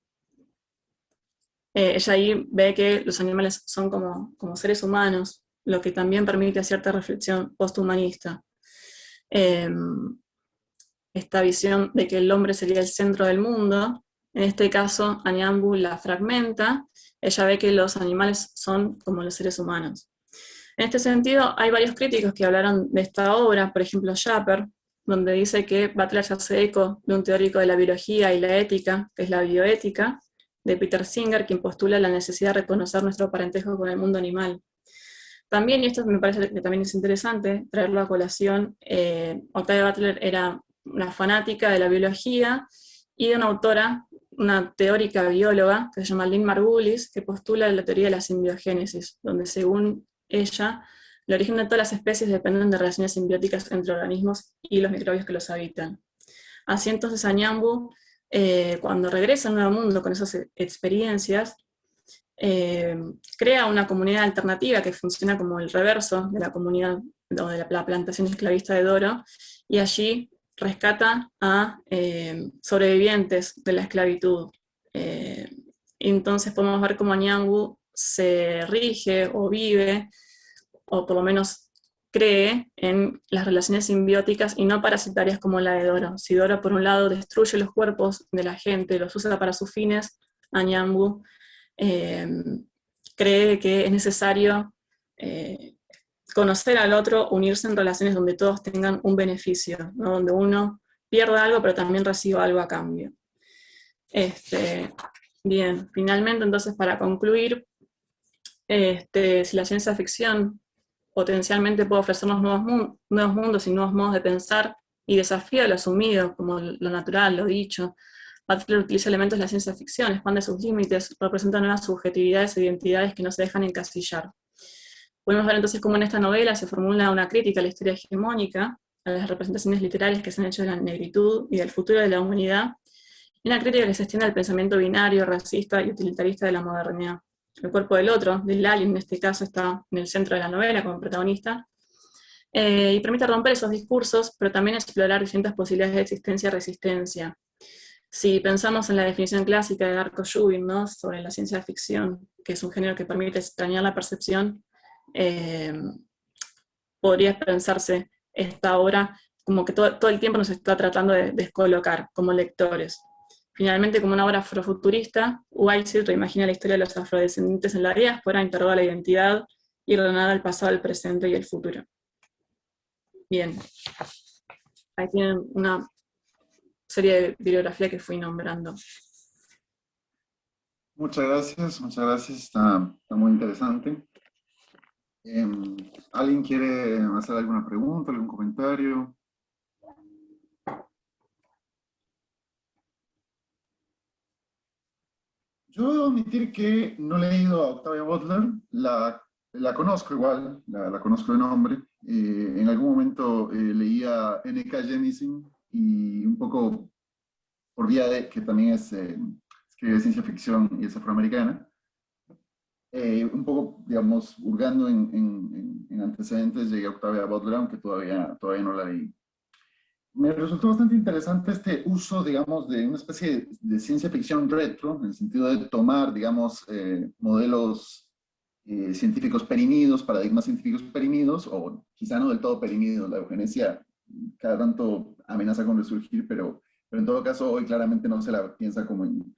Ella ahí ve que los animales son como seres humanos, lo que también permite cierta reflexión posthumanista. Esta visión de que el hombre sería el centro del mundo, en este caso Añambu la fragmenta, ella ve que los animales son como los seres humanos. En este sentido, hay varios críticos que hablaron de esta obra, por ejemplo Schapper, donde dice que Butler se hace eco de un teórico de la biología y la ética, que es la bioética, de Peter Singer, quien postula la necesidad de reconocer nuestro parentesco con el mundo animal. También, y esto me parece que también es interesante, traerlo a colación, Octavia Butler era una fanática de la biología y de una autora, una teórica bióloga, que se llama Lynn Margulis, que postula la teoría de la simbiogénesis, donde según ella, el origen de todas las especies dependen de relaciones simbióticas entre organismos y los microbios que los habitan. Así entonces Añambu, cuando regresa al Nuevo Mundo con esas experiencias, crea una comunidad alternativa que funciona como el reverso de la comunidad o de la plantación esclavista de Doro, y allí rescata a sobrevivientes de la esclavitud. Entonces podemos ver cómo Añambu se rige o vive, o por lo menos cree en las relaciones simbióticas y no parasitarias como la de Doro. Si Doro por un lado destruye los cuerpos de la gente, los usa para sus fines, Añambu cree que es necesario conocer al otro, unirse en relaciones donde todos tengan un beneficio, ¿no? Donde uno pierda algo pero también reciba algo a cambio. Bien, finalmente entonces para concluir, si la ciencia ficción potencialmente puede ofrecernos nuevos mundos y nuevos modos de pensar y desafía lo asumido como lo natural, lo dicho, Butler utiliza elementos de la ciencia ficción, expande sus límites, representa nuevas subjetividades e identidades que no se dejan encasillar. Podemos ver entonces cómo en esta novela se formula una crítica a la historia hegemónica, a las representaciones literarias que se han hecho de la negritud y del futuro de la humanidad, y una crítica que se extiende al pensamiento binario, racista y utilitarista de la modernidad. El cuerpo del otro, del alien en este caso, está en el centro de la novela como protagonista, y permite romper esos discursos, pero también explorar distintas posibilidades de existencia y resistencia. Si pensamos en la definición clásica de Darko Shubin, ¿no? Sobre la ciencia ficción, que es un género que permite extrañar la percepción, podría pensarse esta obra como que todo el tiempo nos está tratando de descolocar como lectores. finalmente como una obra afrofuturista, Whiteside reimagina la historia de los afrodescendientes en la diáspora, interroga la identidad y ordenada el pasado, el presente y el futuro. Bien, ahí tienen una serie de bibliografía que fui nombrando. Muchas gracias, está muy interesante. ¿Alguien quiere hacer alguna pregunta, algún comentario? Yo debo admitir que no he leído a Octavia Butler, la conozco igual, la conozco de nombre. En algún momento leía N.K. Jemisin y un poco por vía de que también escribe ciencia ficción y es afroamericana. Un poco, digamos, hurgando en antecedentes, llegué a Octavia Butler, aunque todavía no la leí. Me resultó bastante interesante este uso, digamos, de una especie de ciencia ficción retro, en el sentido de tomar, digamos, modelos científicos perimidos, paradigmas científicos perimidos, o quizá no del todo perimidos. La eugenesia cada tanto amenaza con resurgir, pero en todo caso hoy claramente no se la piensa como en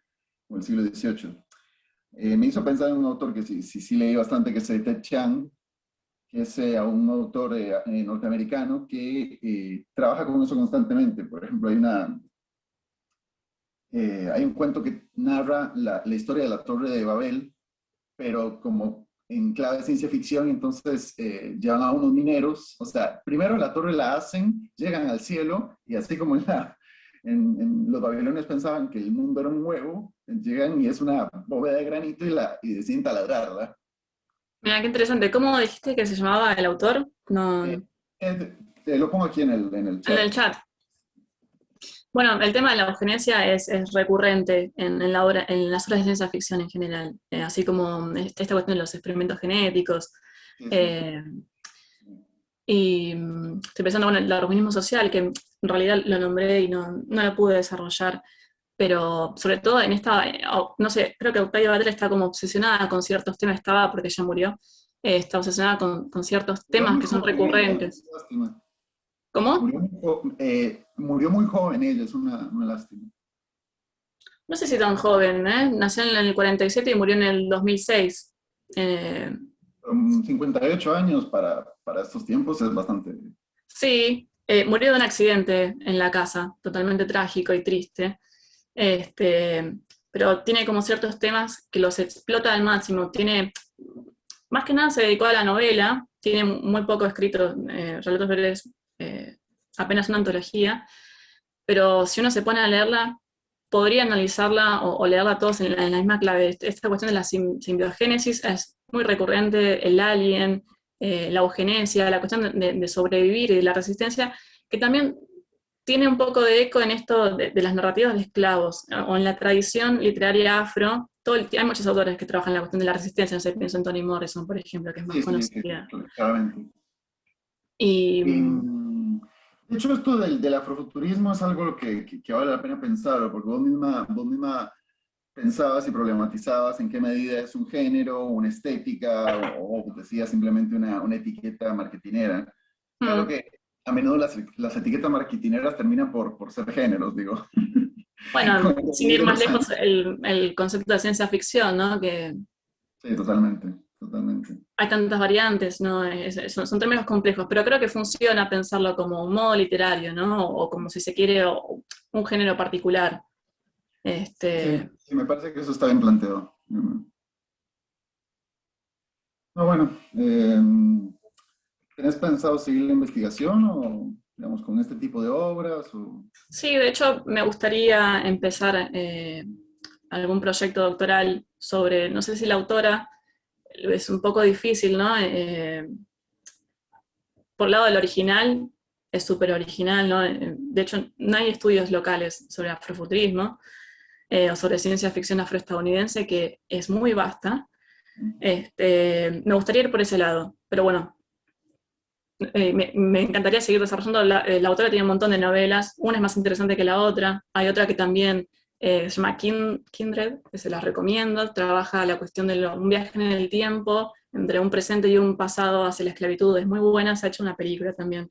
el siglo XVIII. Me hizo pensar en un autor que sí leí bastante, que es Ted Chiang, que es un autor norteamericano que trabaja con eso constantemente. Por ejemplo, hay un cuento que narra la historia de la Torre de Babel, pero como en clave de ciencia ficción. Entonces llevan a unos mineros, o sea, primero la torre la hacen, llegan al cielo, y así como en los babilonios pensaban que el mundo era un huevo, llegan y es una bóveda de granito y deciden taladrarla. Mira, qué interesante. ¿Cómo dijiste que se llamaba el autor? No. Te lo pongo aquí en el chat. En el chat. Bueno, el tema de la eugenesia es recurrente en las obras de ciencia ficción en general, así como esta cuestión de los experimentos genéticos. Y estoy pensando, bueno, el darwinismo social, que en realidad lo nombré y no lo pude desarrollar, pero sobre todo en esta, no sé, creo que Octavia Butler está como obsesionada con ciertos temas, estaba porque ella murió, está obsesionada con ciertos temas que son recurrentes. Lástima. ¿Cómo? Murió muy joven ella, es una lástima. No sé si tan joven, ¿eh? Nació en el 47 y murió en el 2006. 58 años para estos tiempos es bastante... Sí, murió de un accidente en la casa, totalmente trágico y triste. Pero tiene como ciertos temas que los explota al máximo. Más que nada se dedicó a la novela, tiene muy poco escrito, relatos breves, apenas una antología, pero si uno se pone a leerla, podría analizarla o leerla todos en la misma clave. Esta cuestión de la simbiogénesis es muy recurrente, el alien, la eugenesia, la cuestión de sobrevivir y de la resistencia, que también tiene un poco de eco en esto de las narrativas de esclavos, o en la tradición literaria afro. Hay muchos autores que trabajan en la cuestión de la resistencia, no sé, pienso en Toni Morrison, por ejemplo, que es más conocida. Sí, claramente. Y... de hecho, esto del afrofuturismo es algo que vale la pena pensar, porque vos misma pensabas y problematizabas en qué medida es un género, una estética, o decías simplemente una etiqueta marketinera. Claro que a menudo las etiquetas marketineras terminan por ser géneros, digo. Bueno, sin ir más lejos, el concepto de ciencia ficción, ¿no? Sí, totalmente. Hay tantas variantes, ¿no? Son términos complejos, pero creo que funciona pensarlo como un modo literario, ¿no? O como si se quiere un género particular. Sí, me parece que eso está bien planteado. No, bueno, ¿tenés pensado seguir la investigación o, digamos, con este tipo de obras? O... Sí, de hecho, me gustaría empezar algún proyecto doctoral sobre, no sé si la autora, es un poco difícil, ¿no? Por el lado del original, es súper original, ¿no? De hecho, no hay estudios locales sobre afrofuturismo o sobre ciencia ficción afroestadounidense, que es muy vasta. Me gustaría ir por ese lado, pero bueno, me encantaría seguir desarrollando. La autora tiene un montón de novelas, una es más interesante que la otra, hay otra que también se llama Kindred, que se las recomiendo, trabaja la cuestión de un viaje en el tiempo, entre un presente y un pasado hacia la esclavitud, es muy buena, se ha hecho una película también,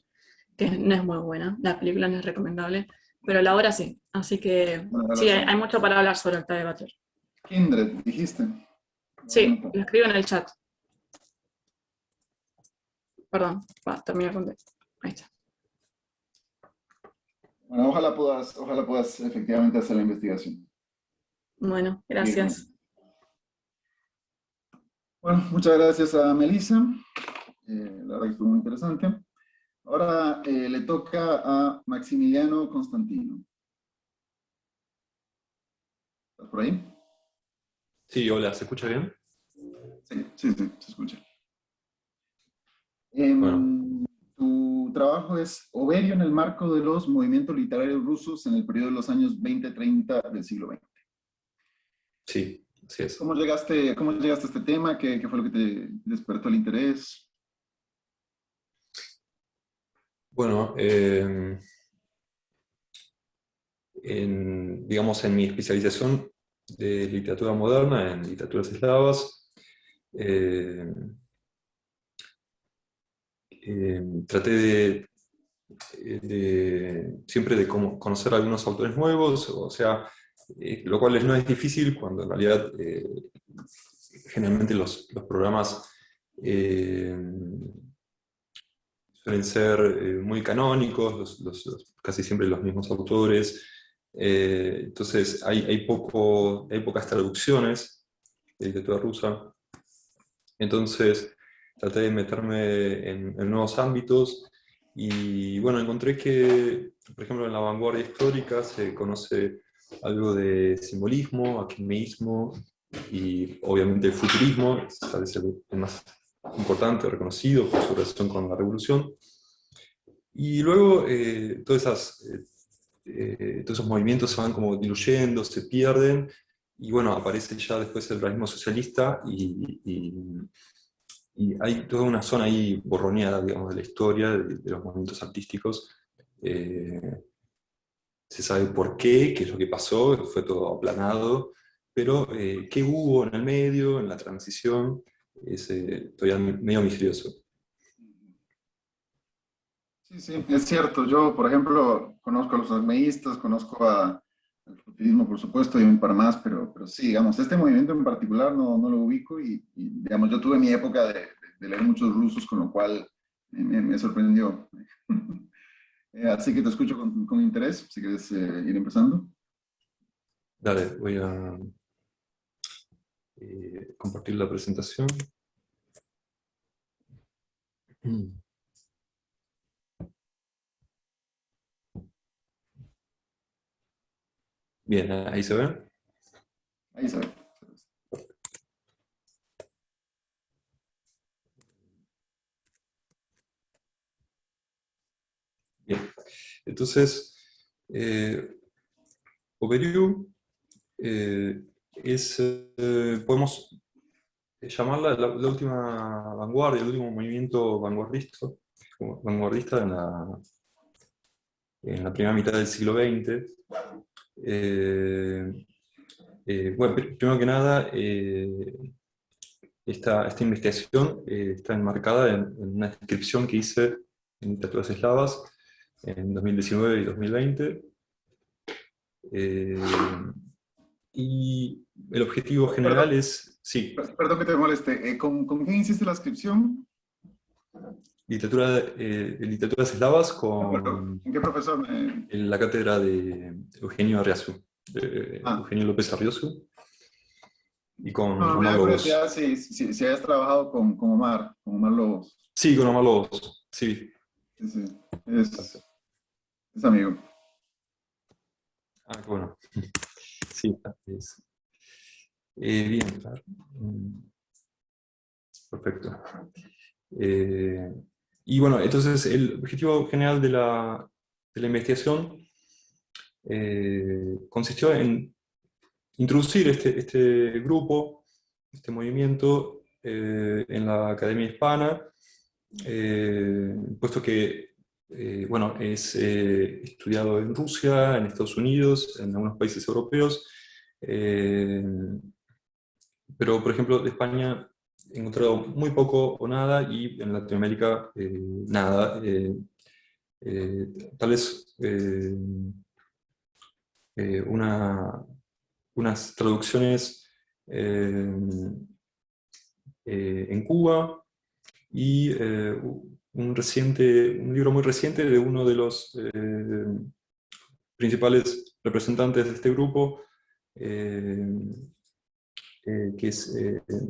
que no es muy buena, la película no es recomendable, pero la obra sí. Así que Bueno, sí, hay mucho para hablar sobre Octavia Butler. Kindred, dijiste. Sí, lo escribo en el chat. Perdón, terminé con texto. Ahí está. Bueno, ojalá puedas efectivamente hacer la investigación. Bueno, gracias. Bueno, muchas gracias a Melissa. La verdad que estuvo muy interesante. Ahora le toca a Maximiliano Constantino. ¿Estás por ahí? Sí, hola, ¿se escucha bien? Sí, se escucha. Bueno. Tu trabajo es Oberio en el marco de los movimientos literarios rusos en el periodo de los años 20-30 del siglo XX. Sí, así es. ¿Cómo llegaste a este tema? ¿Qué fue lo que te despertó el interés? Bueno, digamos, en mi especialización de literatura moderna, en literaturas eslavas, traté siempre de conocer algunos autores nuevos, o sea, lo cual no es difícil cuando en realidad generalmente los programas suelen ser muy canónicos, casi siempre los mismos autores, entonces hay pocas traducciones de literatura rusa, entonces traté de meterme en nuevos ámbitos y bueno, encontré que, por ejemplo, en la vanguardia histórica se conoce algo de simbolismo, alquimismo y obviamente el futurismo, es tal vez el más importante, reconocido por su relación con la revolución. Y luego todos esos movimientos se van como diluyendo, se pierden, y bueno, aparece ya después el realismo socialista y hay toda una zona ahí borroneada, digamos, de la historia, de los movimientos artísticos. Se sabe por qué es lo que pasó, fue todo aplanado, pero qué hubo en el medio, en la transición, es todavía medio misterioso. Sí, es cierto. Yo, por ejemplo, conozco a los acmeístas, conozco al futurismo, por supuesto, y un par más, pero sí, digamos, este movimiento en particular no lo ubico digamos, yo tuve mi época de leer muchos rusos, con lo cual me sorprendió. Así que te escucho con interés, si quieres ir empezando. Dale, voy a compartir la presentación. Bien, ahí se ve. Ahí se ve. Bien, entonces, Oberio podemos llamarla la última vanguardia, el último movimiento vanguardista en la primera mitad del siglo XX. Bueno, primero que nada, esta investigación está enmarcada en una descripción que hice en Literaturas Eslavas en 2019 y 2020. Y el objetivo general es, sí, Perdón que te moleste. ¿Con quién hiciste la inscripción? literaturas eslavas ¿Con con qué profesor? la cátedra de Eugenio Arriazu, Ah, Eugenio López Arriazu, y con no, me Omar da curiosidad Lobos. si hayas trabajado con Omar Lobos. Sí, con Omar Lobos, sí. Sí, Exacto. es amigo. Ah, qué bueno. Sí, es. Bien, claro. Perfecto. Y bueno, entonces el objetivo general de la investigación consistió en introducir este grupo, este movimiento en la Academia Hispana, puesto que bueno, es estudiado en Rusia, en Estados Unidos, en algunos países europeos, pero por ejemplo de España he encontrado muy poco o nada, y en Latinoamérica nada. Tal vez unas traducciones en Cuba y un libro muy reciente de uno de los principales representantes de este grupo,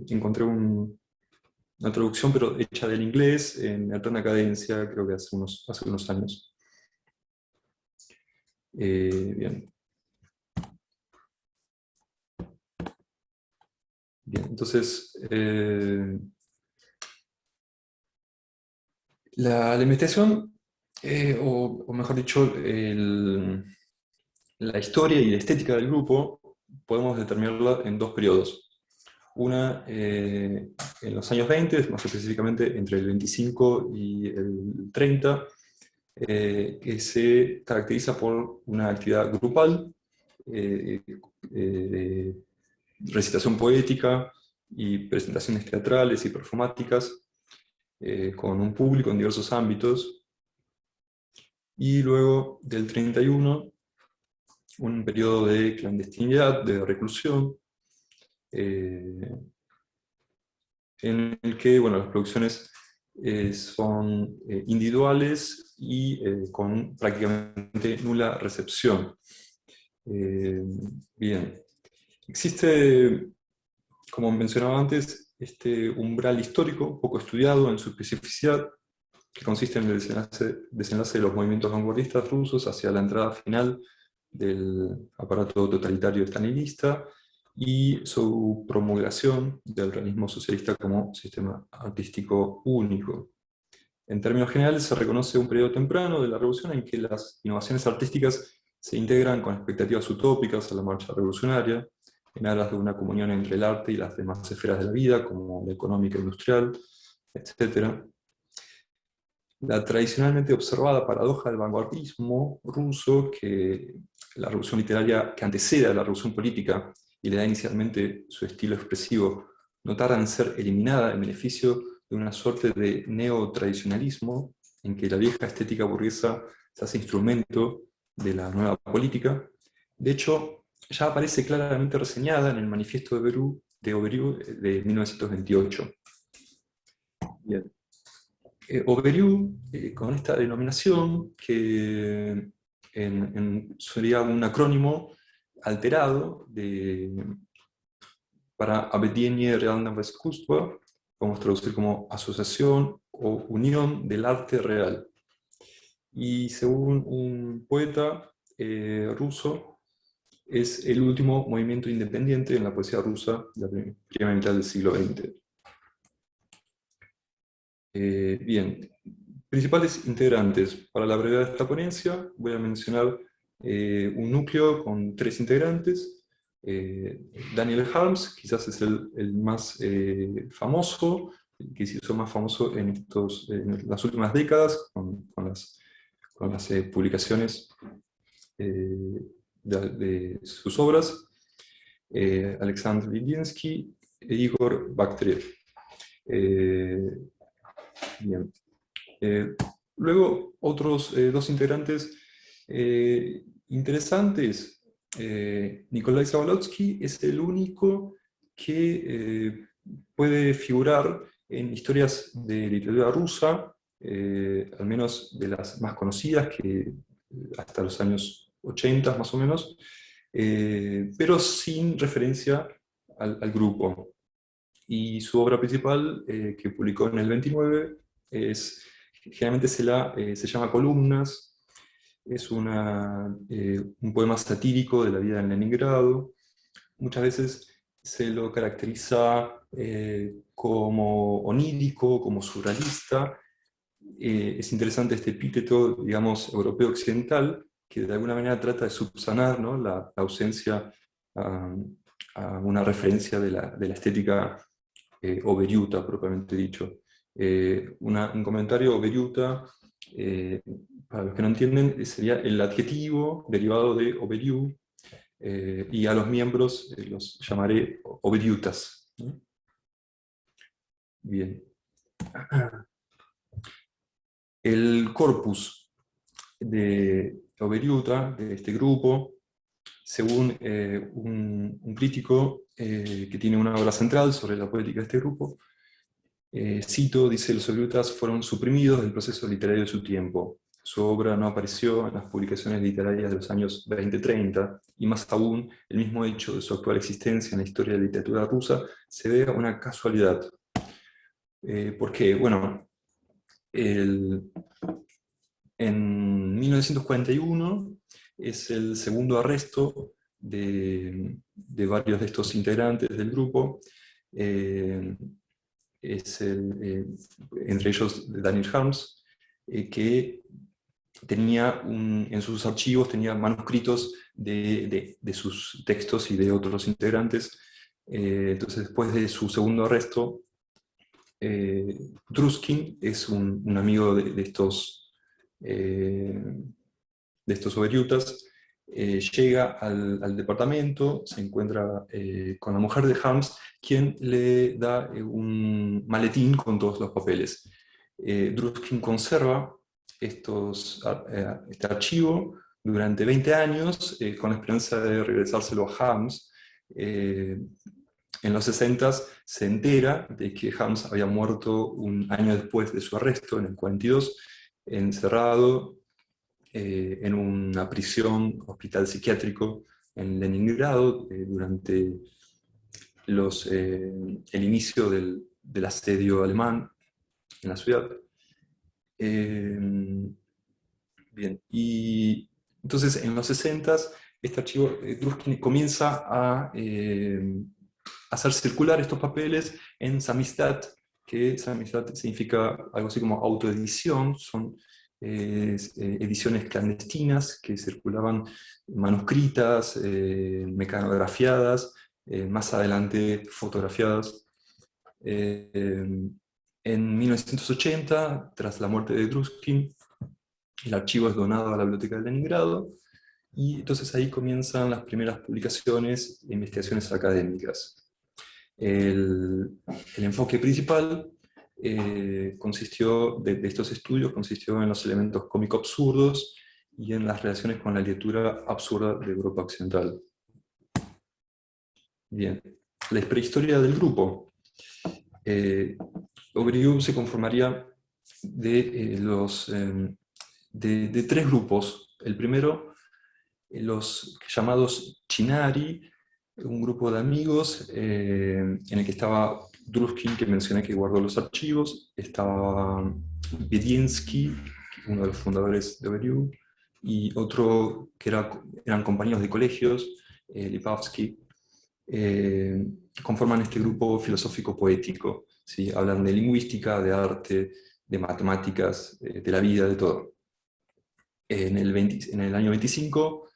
encontré una traducción pero hecha del inglés en Eterna Cadencia, creo que hace unos años. Bien. Bien, entonces, la investigación, o mejor dicho, la historia y la estética del grupo, podemos determinarla en dos periodos. Una en los años 20, más específicamente entre el 25 y el 30, que se caracteriza por una actividad grupal, recitación poética y presentaciones teatrales y performáticas con un público en diversos ámbitos. Y luego del 31, un periodo de clandestinidad, de reclusión, en el que las producciones son individuales y con prácticamente nula recepción. Bien. Existe, como mencionaba antes, este umbral histórico, poco estudiado en su especificidad, que consiste en el desenlace de los movimientos vanguardistas rusos hacia la entrada final del aparato totalitario estalinista y su promulgación del realismo socialista como sistema artístico único. En términos generales, se reconoce un periodo temprano de la revolución en que las innovaciones artísticas se integran con expectativas utópicas a la marcha revolucionaria, en aras de una comunión entre el arte y las demás esferas de la vida, como la económica e industrial, etc. La tradicionalmente observada paradoja del vanguardismo ruso, que la revolución literaria que antecede a la revolución política y le da inicialmente su estilo expresivo, no tarda en ser eliminada en beneficio de una suerte de neotradicionalismo, en que la vieja estética burguesa se hace instrumento de la nueva política. De hecho, ya aparece claramente reseñada en el Manifiesto de Auberoux de 1928. Bien. Auberoux, con esta denominación, que sería un acrónimo alterado para Объединение реального искусства, podemos traducir como Asociación o Unión del Arte Real. Y según un poeta ruso, es el último movimiento independiente en la poesía rusa de la primera mitad del siglo XX. Bien, principales integrantes. Para la brevedad de esta ponencia voy a mencionar un núcleo con 3 integrantes. Daniel Harms, quizás es el más famoso, el que se hizo más famoso en las últimas décadas, con las publicaciones de sus obras. Alexander Lidinsky e Igor Bakhtrev. Bien. Luego, otros 2 integrantes interesantes. Nikolai Zabolotsky es el único que puede figurar en historias de literatura rusa, al menos de las más conocidas, que hasta los años 80 más o menos, pero sin referencia al grupo. Y su obra principal, que publicó en el 29, generalmente se llama Columnas. Es un poema satírico de la vida en Leningrado. Muchas veces se lo caracteriza como onírico, como surrealista. Es interesante este epíteto, digamos, europeo occidental, que de alguna manera trata de subsanar, ¿no?, la ausencia a una referencia de la estética Auberuta, propiamente dicho. Un comentario Auberuta, para los que no entienden, sería el adjetivo derivado de Auberoux, y a los miembros los llamaré Auberutas, ¿no? Bien. El corpus de Auberuta, de este grupo, según un crítico que tiene una obra central sobre la poética de este grupo, cito, dice: los soberiutas fueron suprimidos del proceso literario de su tiempo. Su obra no apareció en las publicaciones literarias de los años 20-30, y más aún, el mismo hecho de su actual existencia en la historia de la literatura rusa se debe a una casualidad. Porque, bueno, en 1941 es el segundo arresto de varios de estos integrantes del grupo. Entre ellos Daniel Harms, que tenía en sus archivos tenía manuscritos de sus textos y de otros integrantes. Entonces, después de su segundo arresto, Druskin es un amigo de estos soberiutas, llega al departamento, se encuentra con la mujer de Harms, quien le da un maletín con todos los papeles. Druskin conserva este archivo durante 20 años, con la esperanza de regresárselo a Harms. En los 60 se entera de que Harms había muerto un año después de su arresto, en el 42, encerrado en una prisión, hospital psiquiátrico en Leningrado, durante el inicio del asedio alemán en la ciudad. Bien, y entonces en los 60 este archivo, Druskin comienza a hacer circular estos papeles en samizdat, que samizdat significa algo así como autoedición, son ediciones clandestinas que circulaban manuscritas, mecanografiadas, más adelante fotografiadas. En 1980, tras la muerte de Druskin, el archivo es donado a la Biblioteca de Leningrado, y entonces ahí comienzan las primeras publicaciones e investigaciones académicas. El enfoque principal consistió de estos estudios consistió en los elementos cómico-absurdos y en las relaciones con la literatura absurda de Europa Occidental. Bien, la prehistoria del grupo. Obriu se conformaría de tres grupos. El primero, los llamados Chinari, un grupo de amigos en el que estaba Druskin, que mencioné que guardó los archivos, estaba Bedinsky, uno de los fundadores de Obriu, y otro que eran compañeros de colegios, Lipavsky, conforman este grupo filosófico-poético. ¿Sí? Hablan de lingüística, de arte, de matemáticas, de la vida, de todo. En el año 25,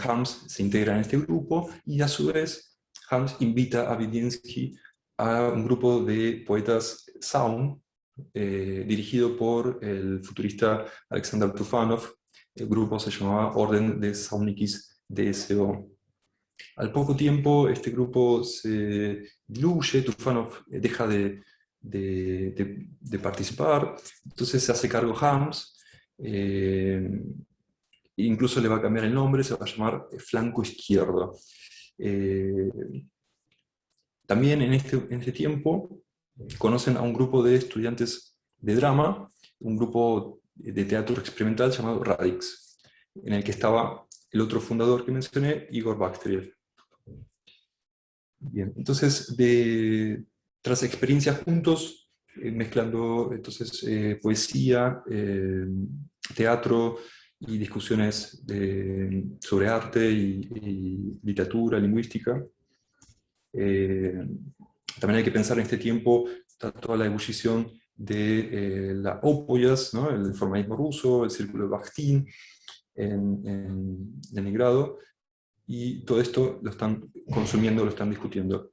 Harms se integra en este grupo, y a su vez Harms invita a Bedinsky a un grupo de poetas Zaun, dirigido por el futurista Alexander Tufanov. El grupo se llamaba Orden de Zaunikis DSO. Al poco tiempo este grupo se diluye, Tufanov deja de participar, entonces se hace cargo Harms. Incluso le va a cambiar el nombre, se va a llamar Flanco Izquierdo. También en este tiempo conocen a un grupo de estudiantes de drama, un grupo de teatro experimental llamado Radix, en el que estaba el otro fundador que mencioné, Igor Bakhtreev. Bien, entonces, tras experiencias juntos, mezclando entonces, poesía, teatro y discusiones sobre arte y literatura, lingüística. También hay que pensar en este tiempo toda la ebullición de la Opoyas, ¿no? El formalismo ruso, el círculo de Bakhtin en Leningrado, y todo esto lo están consumiendo, lo están discutiendo.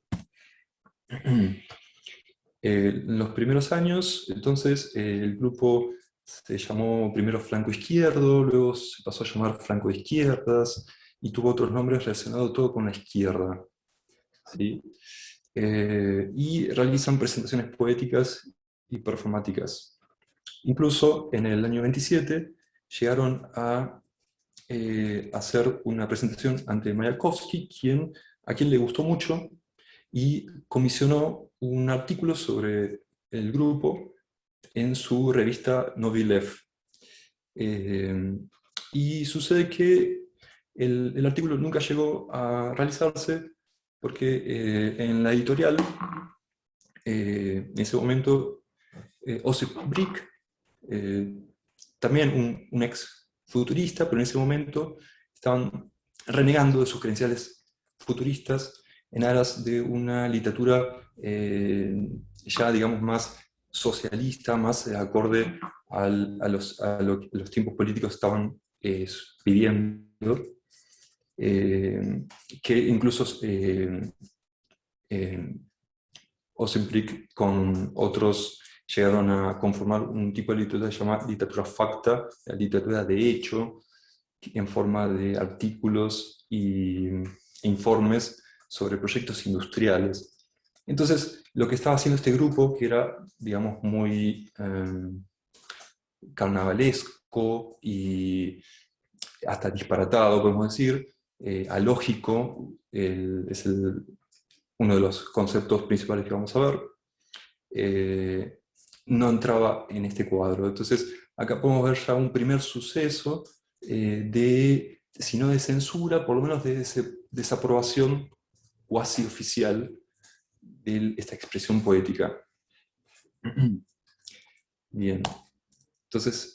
En los primeros años, entonces, el grupo se llamó primero Flanco Izquierdo, luego se pasó a llamar Flanco de Izquierdas, y tuvo otros nombres relacionados todo con la izquierda. ¿Sí? Y realizan presentaciones poéticas y performáticas. Incluso en el año 27 llegaron a hacer una presentación ante Mayakovsky, a quien le gustó mucho, y comisionó un artículo sobre el grupo en su revista Novilev. Y sucede que el artículo nunca llegó a realizarse porque en la editorial, en ese momento, Osip Brick, también un ex futurista, pero en ese momento estaban renegando de sus credenciales futuristas en aras de una literatura ya, digamos, más socialista, más acorde a los tiempos políticos que estaban viviendo, que incluso Osenplick con otros llegaron a conformar un tipo de literatura llamada literatura facta, la literatura de hecho, en forma de artículos e informes sobre proyectos industriales. Entonces, lo que estaba haciendo este grupo, que era, digamos, muy carnavalesco y hasta disparatado, podemos decir, alógico, es uno de los conceptos principales que vamos a ver, no entraba en este cuadro. Entonces, acá podemos ver ya un primer suceso si no de censura, por lo menos de desaprobación cuasi oficial de esta expresión poética. Bien, entonces,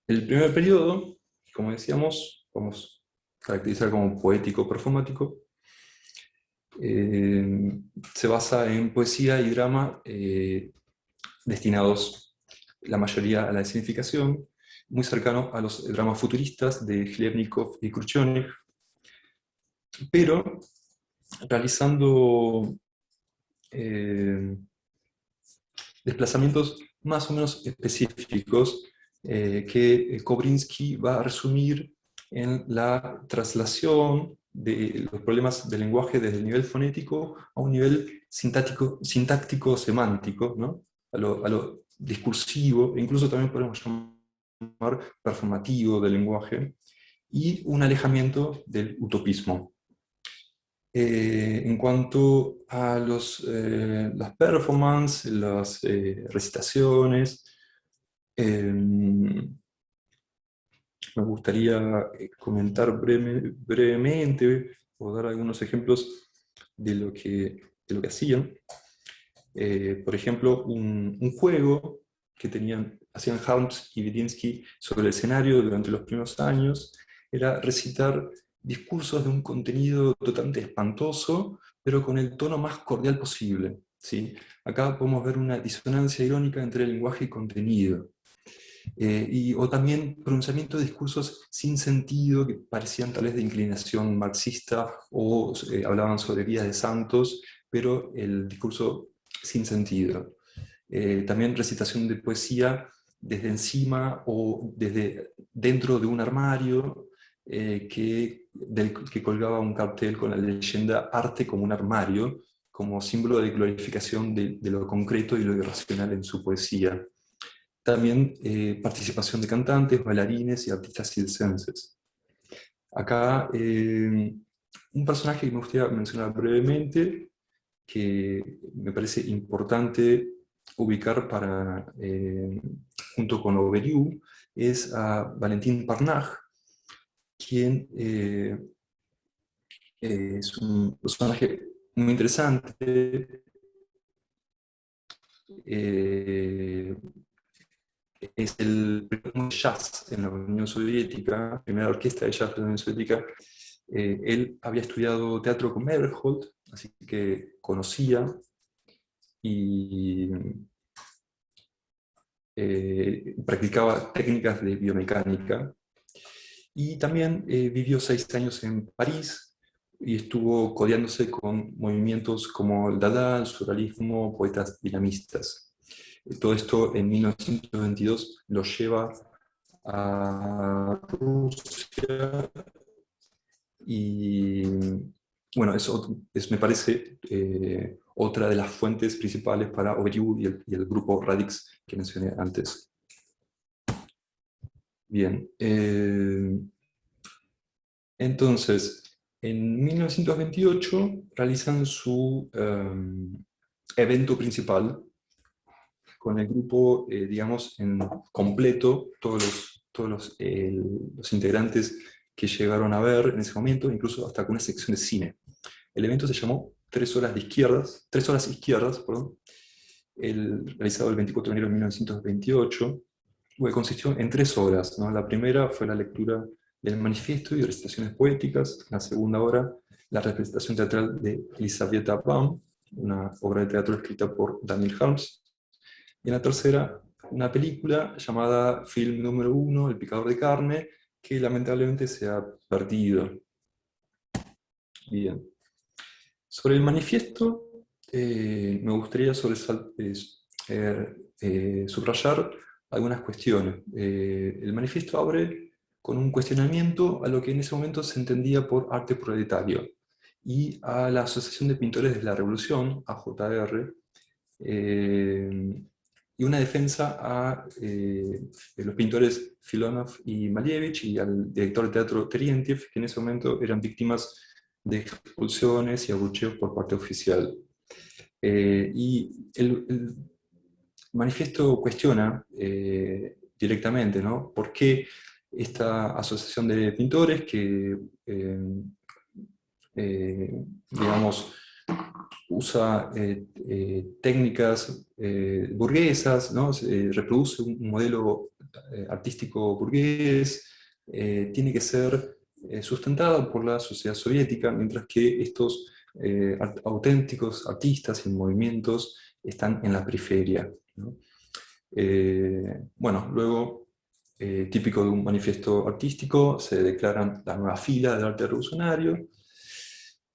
el primer periodo, como decíamos, vamos a caracterizar como poético performático, se basa en poesía y drama destinados la mayoría a la escenificación, muy cercano a los dramas futuristas de Hlebnikov y Khrushchev, pero realizando desplazamientos más o menos específicos que Kobrinsky va a resumir en la traslación de los problemas del lenguaje desde el nivel fonético a un nivel sintáctico-semántico, ¿no? a lo discursivo, e incluso también podemos llamar performativo del lenguaje, y un alejamiento del utopismo. En cuanto a las performances, las recitaciones, me gustaría comentar brevemente o dar algunos ejemplos de lo que hacían. Por ejemplo, un juego que hacían Harms y Bedinsky sobre el escenario durante los primeros años era recitar discursos de un contenido totalmente espantoso, pero con el tono más cordial posible, ¿sí? Acá podemos ver una disonancia irónica entre el lenguaje y contenido. O también pronunciamiento de discursos sin sentido que parecían tal vez de inclinación marxista o hablaban sobre vidas de santos, pero el discurso sin sentido. También recitación de poesía desde encima o desde dentro de un armario que colgaba un cartel con la leyenda "Arte como un armario", como símbolo de glorificación de lo concreto y lo irracional en su poesía. También participación de cantantes, bailarines y artistas circenses. Acá un personaje que me gustaría mencionar brevemente, que me parece importante ubicar junto con Auberio, es a Valentin Parnage, quien es un personaje muy interesante. Es el primer jazz en la Unión Soviética, primera orquesta de jazz de la Unión Soviética. Él había estudiado teatro con Meyerhold, así que conocía y practicaba técnicas de biomecánica. Y también vivió 6 años en París y estuvo codeándose con movimientos como el Dada, el surrealismo, poetas dinamistas. Todo esto en 1922 lo lleva a Rusia y bueno, me parece otra de las fuentes principales para Auberio y el grupo Radix que mencioné antes. Bien, Entonces, en 1928 realizan su evento principal con el grupo, digamos, en completo, los integrantes que llegaron a ver en ese momento, incluso hasta con una sección de cine. El evento se llamó 3 horas izquierdas, perdón, realizado el 24 de enero de 1928, que consistió en 3 horas, ¿no? La primera fue la lectura del manifiesto y recitaciones poéticas. La segunda hora, la representación teatral de Elisabetta Baum, una obra de teatro escrita por Daniel Harms. Y en la tercera, una película llamada Film número 1, El picador de carne, que lamentablemente se ha perdido. Bien. Sobre el manifiesto, me gustaría subrayar algunas cuestiones. El manifiesto abre con un cuestionamiento a lo que en ese momento se entendía por arte proletario y a la Asociación de Pintores de la Revolución, AJR, y una defensa a los pintores Filonov y Malevich y al director de teatro Terentiev, que en ese momento eran víctimas de expulsiones y abucheos por parte oficial. Y el manifiesto cuestiona directamente, ¿no?, por qué esta asociación de pintores que, digamos, usa técnicas burguesas, ¿no? Reproduce un modelo artístico burgués, tiene que ser sustentado por la sociedad soviética, mientras que estos auténticos artistas y movimientos están en la periferia, ¿no? Bueno, luego, típico de un manifiesto artístico, se declaran la nueva fila del arte revolucionario.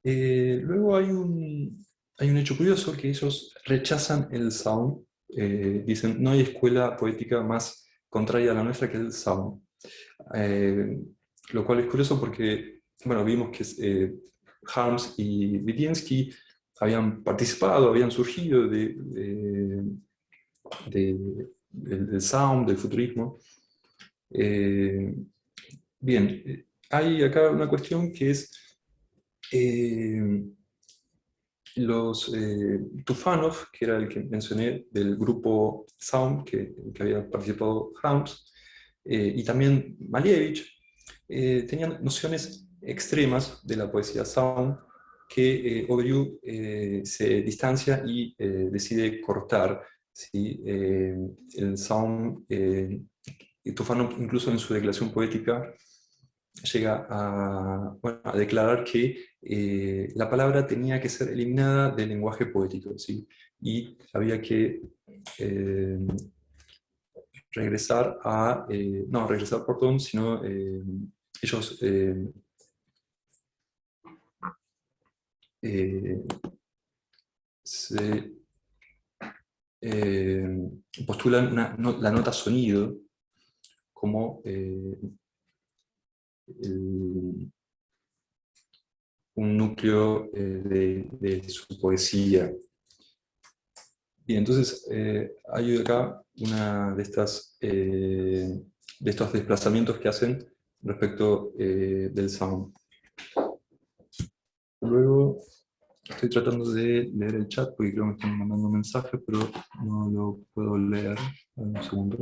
Luego hay un hecho curioso, que ellos rechazan el Sound. Dicen, no hay escuela poética más contraria a la nuestra que el Sound. Lo cual es curioso porque, bueno, vimos que Harms y Widiensky habían participado, habían surgido del Sound, del futurismo. Bien, hay acá una cuestión que es Tufanov, que era el que mencioné del grupo Sound, que había participado Harms, y también Malevich, tenían nociones extremas de la poesía Sound que Ovidiu se distancia y decide cortar, ¿sí? El Sound, Tufanov incluso en su declaración poética llega a declarar que la palabra tenía que ser eliminada del lenguaje poético, ¿sí? Y había que regresar no regresar, perdón, sino ellos se postulan la nota sonido como un núcleo de su poesía. Y entonces hay acá una de estos desplazamientos que hacen respecto del Sound. Luego estoy tratando de leer el chat porque creo que me están mandando mensajes, pero no lo puedo leer. Un segundo.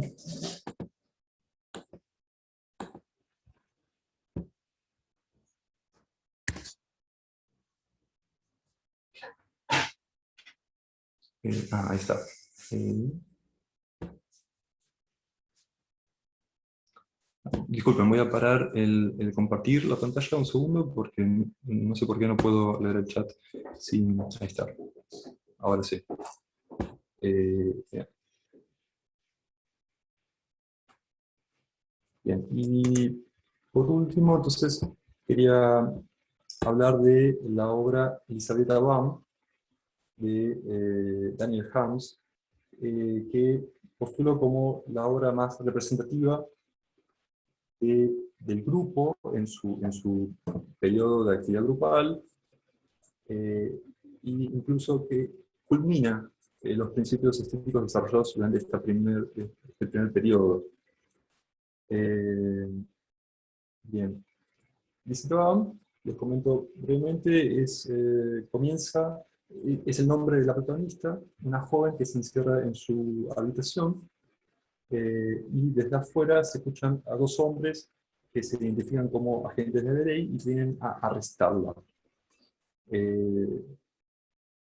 Ahí está. Disculpen, voy a parar el compartir la pantalla un segundo porque no sé por qué no puedo leer el chat. Sí, ahí está. Ahora sí. Bien. Bien. Y por último, entonces, quería hablar de la obra Elisabetta Baum de Daniel Harms, que postulo como la obra más representativa del grupo en su periodo de actividad grupal, e incluso que culmina los principios estéticos desarrollados durante este primer periodo. Bien. visitaban, les comento brevemente, es el nombre de la protagonista, una joven que se encierra en su habitación, y desde afuera se escuchan a dos hombres que se identifican como agentes de ley y vienen a arrestarla.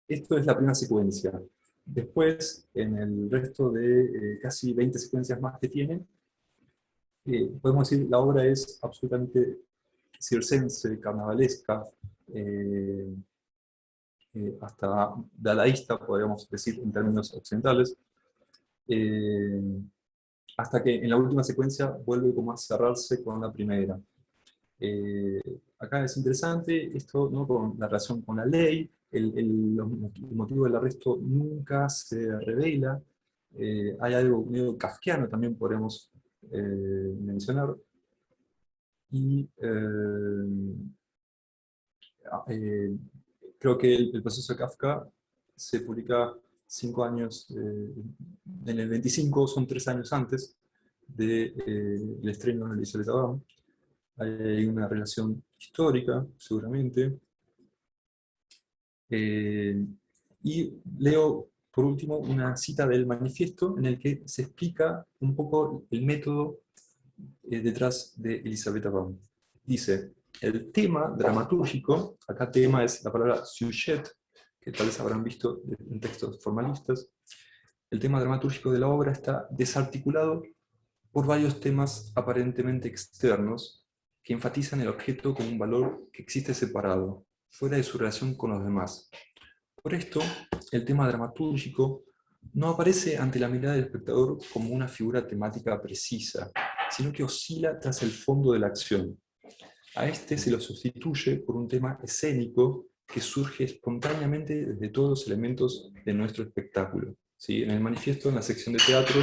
Esto es la primera secuencia. Después, en el resto de casi 20 secuencias más que tiene, podemos decir la obra es absolutamente circense, carnavalesca, hasta dadaísta, podríamos decir en términos occidentales, hasta que en la última secuencia vuelve como a cerrarse con la primera. Acá es interesante esto, ¿no? Con la relación con la ley, el motivo del arresto nunca se revela, hay algo medio kafkiano también podemos mencionar, y creo que el proceso de Kafka se publica 5 años, en el 25, son 3 años antes del estreno de Elizabeth Adam. Hay una relación histórica, seguramente. Y leo, por último, una cita del manifiesto en el que se explica un poco el método detrás de Elizabeth Adam. Dice, el tema dramatúrgico, acá tema es la palabra sujet, que tal vez habrán visto en textos formalistas, el tema dramatúrgico de la obra está desarticulado por varios temas aparentemente externos que enfatizan el objeto como un valor que existe separado, fuera de su relación con los demás. Por esto, el tema dramatúrgico no aparece ante la mirada del espectador como una figura temática precisa, sino que oscila tras el fondo de la acción. A este se lo sustituye por un tema escénico que surge espontáneamente desde todos los elementos de nuestro espectáculo. ¿Sí? En el manifiesto, en la sección de teatro,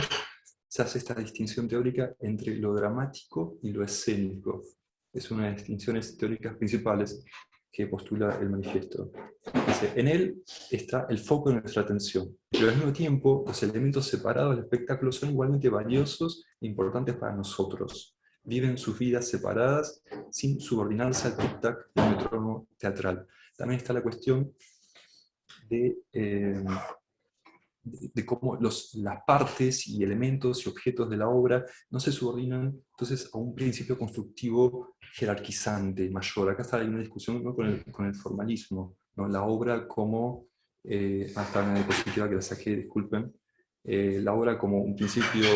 se hace esta distinción teórica entre lo dramático y lo escénico. Es una de las distinciones teóricas principales que postula el manifiesto. Dice, en él está el foco de nuestra atención, pero al mismo tiempo los elementos separados del espectáculo son igualmente valiosos e importantes para nosotros. Viven sus vidas separadas sin subordinarse al tic-tac del metrónomo teatral. También está la cuestión de cómo las partes y elementos y objetos de la obra no se subordinan entonces a un principio constructivo jerarquizante, mayor. Acá está una discusión, ¿no? con el formalismo, ¿no? La obra como, hasta una diapositiva que la saqué, disculpen, la obra como un principio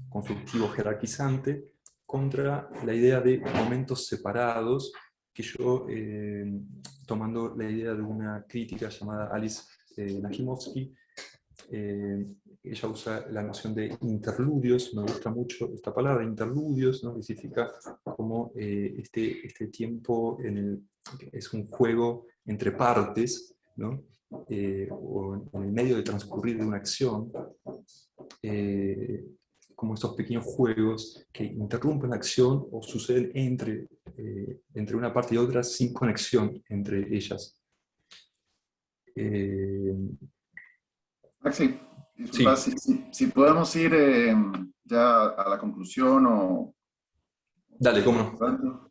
constructivo jerarquizante contra la idea de momentos separados, que yo, tomando la idea de una crítica llamada Alice Najimovsky, ella usa la noción de interludios, me gusta mucho esta palabra, interludios, ¿no? Que significa como este tiempo es un juego entre partes, ¿no? O en el medio de transcurrir de una acción, como estos pequeños juegos que interrumpen la acción o suceden entre una parte y otra sin conexión entre ellas. Maxi, disculpa, Sí. si podemos ir ya a la conclusión o... Dale, cómo no.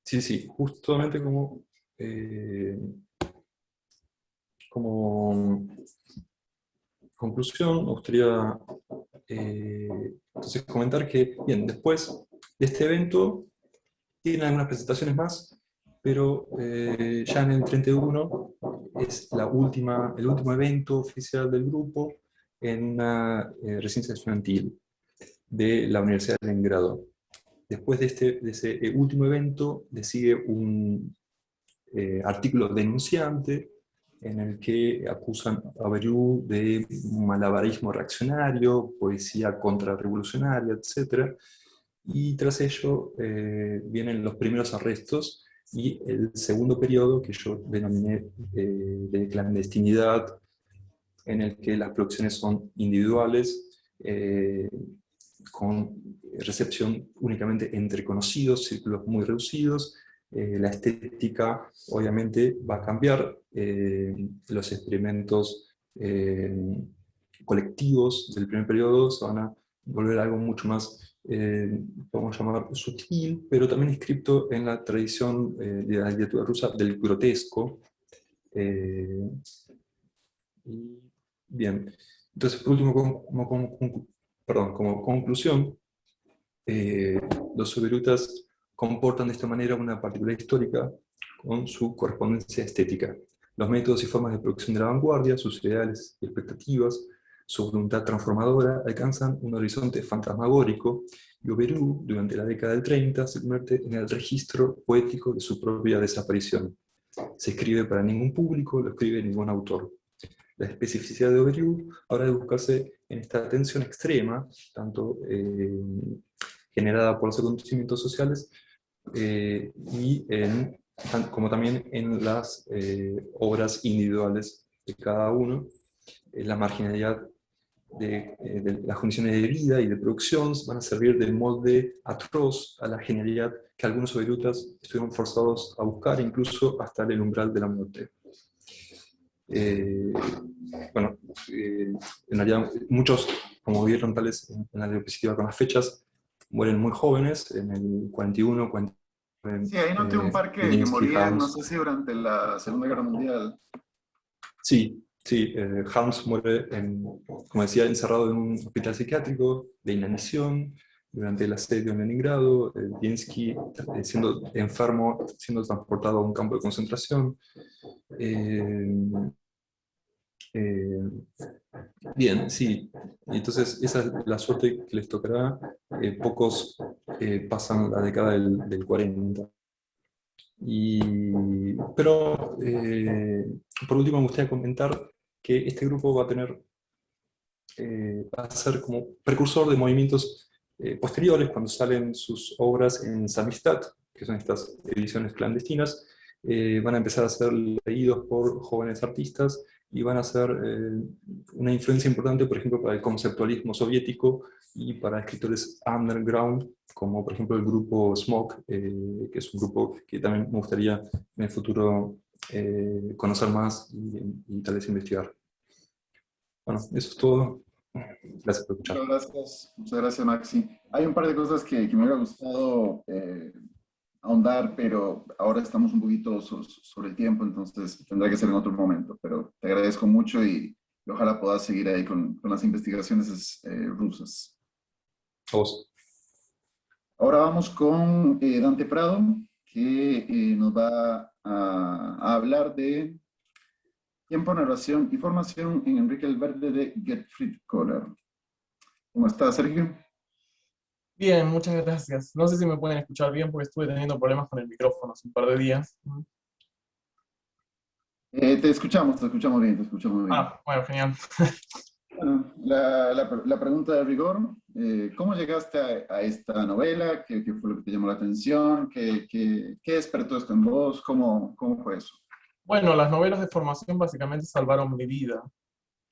Sí, justamente como conclusión, me gustaría entonces comentar que, bien, después de este evento, tienen algunas presentaciones más, pero ya en el 31 es el último evento oficial del grupo en una residencia estudiantil de la Universidad de Leningrado. Después de ese último evento, le sigue un artículo denunciante en el que acusan a Beru de malabarismo reaccionario, poesía contrarrevolucionaria, etc. Y tras ello vienen los primeros arrestos y el segundo periodo, que yo denominé de clandestinidad, en el que las producciones son individuales, con recepción únicamente entre conocidos, círculos muy reducidos. La estética obviamente va a cambiar, los experimentos colectivos del primer periodo se van a volver algo mucho más podemos llamar sutil, pero también inscripto en la tradición de la literatura rusa del grotesco. Y bien, entonces por último, como conclusión, los soberutas comportan de esta manera una particularidad histórica con su correspondencia estética. Los métodos y formas de producción de la vanguardia, sus ideales y expectativas, su voluntad transformadora alcanzan un horizonte fantasmagórico, y Oberú, durante la década del 30, se convierte en el registro poético de su propia desaparición. Se escribe para ningún público, lo escribe ningún autor. La especificidad de Oberú habrá de buscarse en esta tensión extrema, tanto generada por los acontecimientos sociales, como también en las obras individuales de cada uno, la marginalidad de las condiciones de vida y de producción van a servir de molde atroz a la genialidad que algunos soberutas estuvieron forzados a buscar, incluso hasta el umbral de la muerte. En realidad muchos, como vieron tales en la diapositiva con las fechas, mueren muy jóvenes, en el 41, 49. Sí, ahí noté un par que Belinsky, morían, no Harms. sé si durante la Segunda Guerra Mundial. Sí, Harms muere, como decía, encerrado en un hospital psiquiátrico de inanición durante el asedio en Leningrado, Belinsky siendo enfermo, siendo transportado a un campo de concentración. Bien, sí, entonces esa es la suerte que les tocará. Pocos pasan la década del 40. Pero por último me gustaría comentar que este grupo va a ser como precursor de movimientos posteriores cuando salen sus obras en Samizdat, que son estas ediciones clandestinas. Van a empezar a ser leídos por jóvenes artistas y van a ser una influencia importante, por ejemplo, para el conceptualismo soviético y para escritores underground, como por ejemplo el grupo Smoke, que es un grupo que también me gustaría en el futuro conocer más y tal vez investigar. Bueno, eso es todo. Gracias por escuchar. Muchas gracias, Maxi. Hay un par de cosas que me hubiera gustado ahondar, pero ahora estamos un poquito sobre el tiempo, entonces tendrá que ser en otro momento. Pero te agradezco mucho y ojalá puedas seguir ahí con las investigaciones rusas. A vos. Ahora vamos con Dante Prado, que nos va a hablar de tiempo, narración y formación en Enrique el Verde de Gottfried Kohler. ¿Cómo estás, Sergio? Bien, muchas gracias. No sé si me pueden escuchar bien porque estuve teniendo problemas con el micrófono hace un par de días. Te escuchamos bien, te escuchamos bien. Ah, bueno, genial. Bueno, la pregunta de rigor, ¿cómo llegaste a esta novela? ¿Qué fue lo que te llamó la atención? ¿Qué despertó esto en vos? ¿Cómo fue eso? Bueno, las novelas de formación básicamente salvaron mi vida.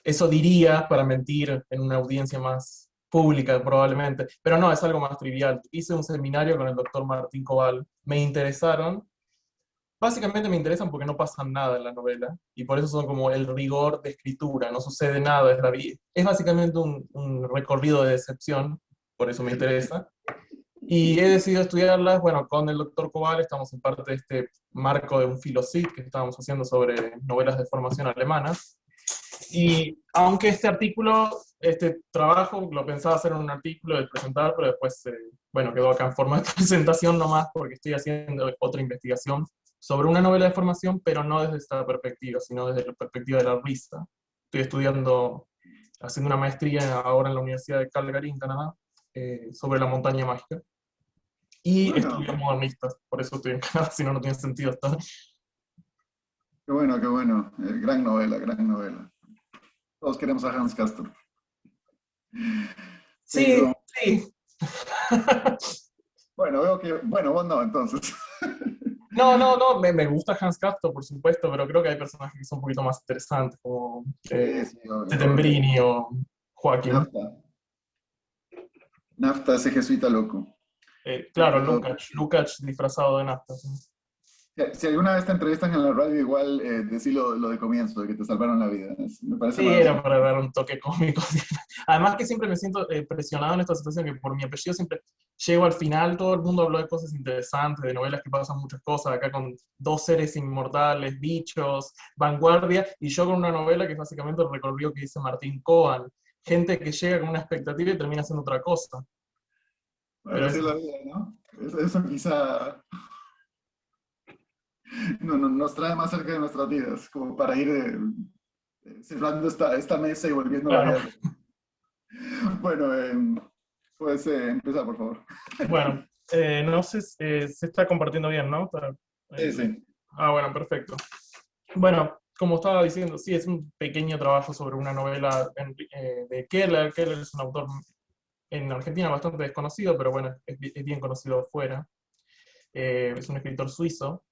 Eso diría para mentir en una audiencia más pública probablemente, pero no, es algo más trivial. Hice un seminario con el doctor Martín Cobal, me interesaron. Básicamente me interesan porque no pasa nada en la novela, y por eso son como el rigor de escritura, no sucede nada, es básicamente un recorrido de decepción, por eso me interesa. Y he decidido estudiarlas, bueno, con el doctor Cobal estamos en parte de este marco de un filocit que estábamos haciendo sobre novelas de formación alemanas. Y aunque este trabajo lo pensaba hacer en un artículo de presentar, pero después, bueno, quedó acá en forma de presentación nomás porque estoy haciendo otra investigación sobre una novela de formación, pero no desde esta perspectiva, sino desde la perspectiva de la risa. Estoy haciendo una maestría ahora en la Universidad de Calgary, en Canadá, sobre la montaña mágica. Y estudios modernistas, por eso estoy en Canadá, si no, no tiene sentido estar. Qué bueno, qué bueno. Gran novela, gran novela. Todos queremos a Hans Castorp. Sí, pero, sí. Bueno, veo que... Bueno, vos no, entonces. No, me gusta Hans Castorp, por supuesto, pero creo que hay personajes que son un poquito más interesantes, como Settembrini o Joaquín. Nafta, ese jesuita loco. Claro, Lukács disfrazado de Nafta. ¿Sí? Si alguna vez te entrevistan en la radio, igual decí lo de comienzo, de que te salvaron la vida. Me parece Sí, maravilloso. era para dar un toque cómico. Además que siempre me siento presionado en esta situación, que por mi apellido siempre llego al final, todo el mundo habló de cosas interesantes, de novelas que pasan muchas cosas, acá con dos seres inmortales, bichos, vanguardia, y yo con una novela que es básicamente el recorrido que dice Martín Cohen, gente que llega con una expectativa y termina haciendo otra cosa. Bueno, Pero así es eso, la vida, ¿no? Eso quizá nos trae más cerca de nuestras vidas, como para ir cerrando esta mesa y volviendo a la claro. vida. Bueno, puedes empezar, por favor. Bueno, no sé, se está compartiendo bien, ¿no? Sí, sí. Bueno, perfecto. Bueno, como estaba diciendo, sí, es un pequeño trabajo sobre una novela de Keller. Keller es un autor en Argentina bastante desconocido, pero bueno, es bien conocido afuera. Es un escritor suizo.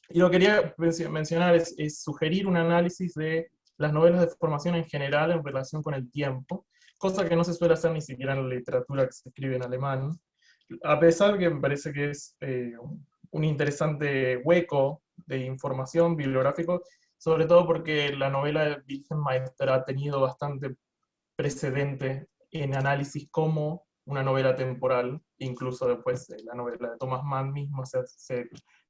Y lo que quería mencionar es sugerir un análisis de las novelas de formación en general en relación con el tiempo, cosa que no se suele hacer ni siquiera en la literatura que se escribe en alemán, a pesar que me parece que es un interesante hueco de información bibliográfico, sobre todo porque la novela de Wilhelm Meister ha tenido bastante precedente en análisis como una novela temporal, incluso después la novela de Thomas Mann mismo se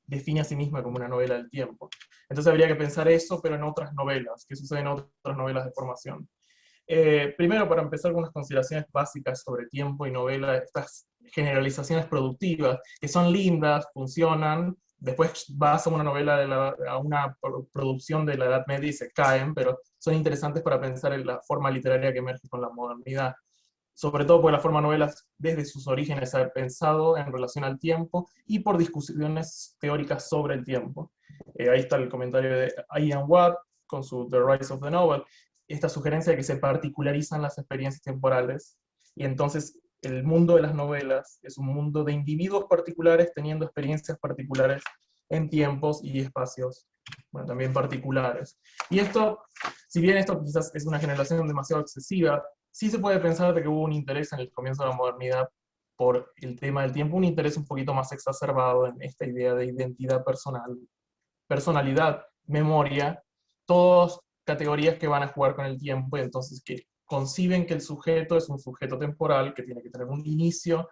define a sí misma como una novela del tiempo. Entonces habría que pensar eso, pero en otras novelas, que suceden en otras novelas de formación. Primero, para empezar con unas consideraciones básicas sobre tiempo y novela, estas generalizaciones productivas, que son lindas, funcionan, después vas a una novela, a una producción de la Edad Media y se caen, pero son interesantes para pensar en la forma literaria que emerge con la modernidad. Sobre todo porque la forma novelas desde sus orígenes se ha pensado en relación al tiempo y por discusiones teóricas sobre el tiempo. Ahí está el comentario de Ian Watt con su The Rise of the Novel, esta sugerencia de que se particularizan las experiencias temporales y entonces el mundo de las novelas es un mundo de individuos particulares teniendo experiencias particulares en tiempos y espacios, bueno, también particulares. Y esto, si bien esto quizás es una generación demasiado excesiva, sí se puede pensar de que hubo un interés en el comienzo de la modernidad por el tema del tiempo, un interés un poquito más exacerbado en esta idea de identidad personal, personalidad, memoria, todas categorías que van a jugar con el tiempo y entonces que conciben que el sujeto es un sujeto temporal que tiene que tener un inicio,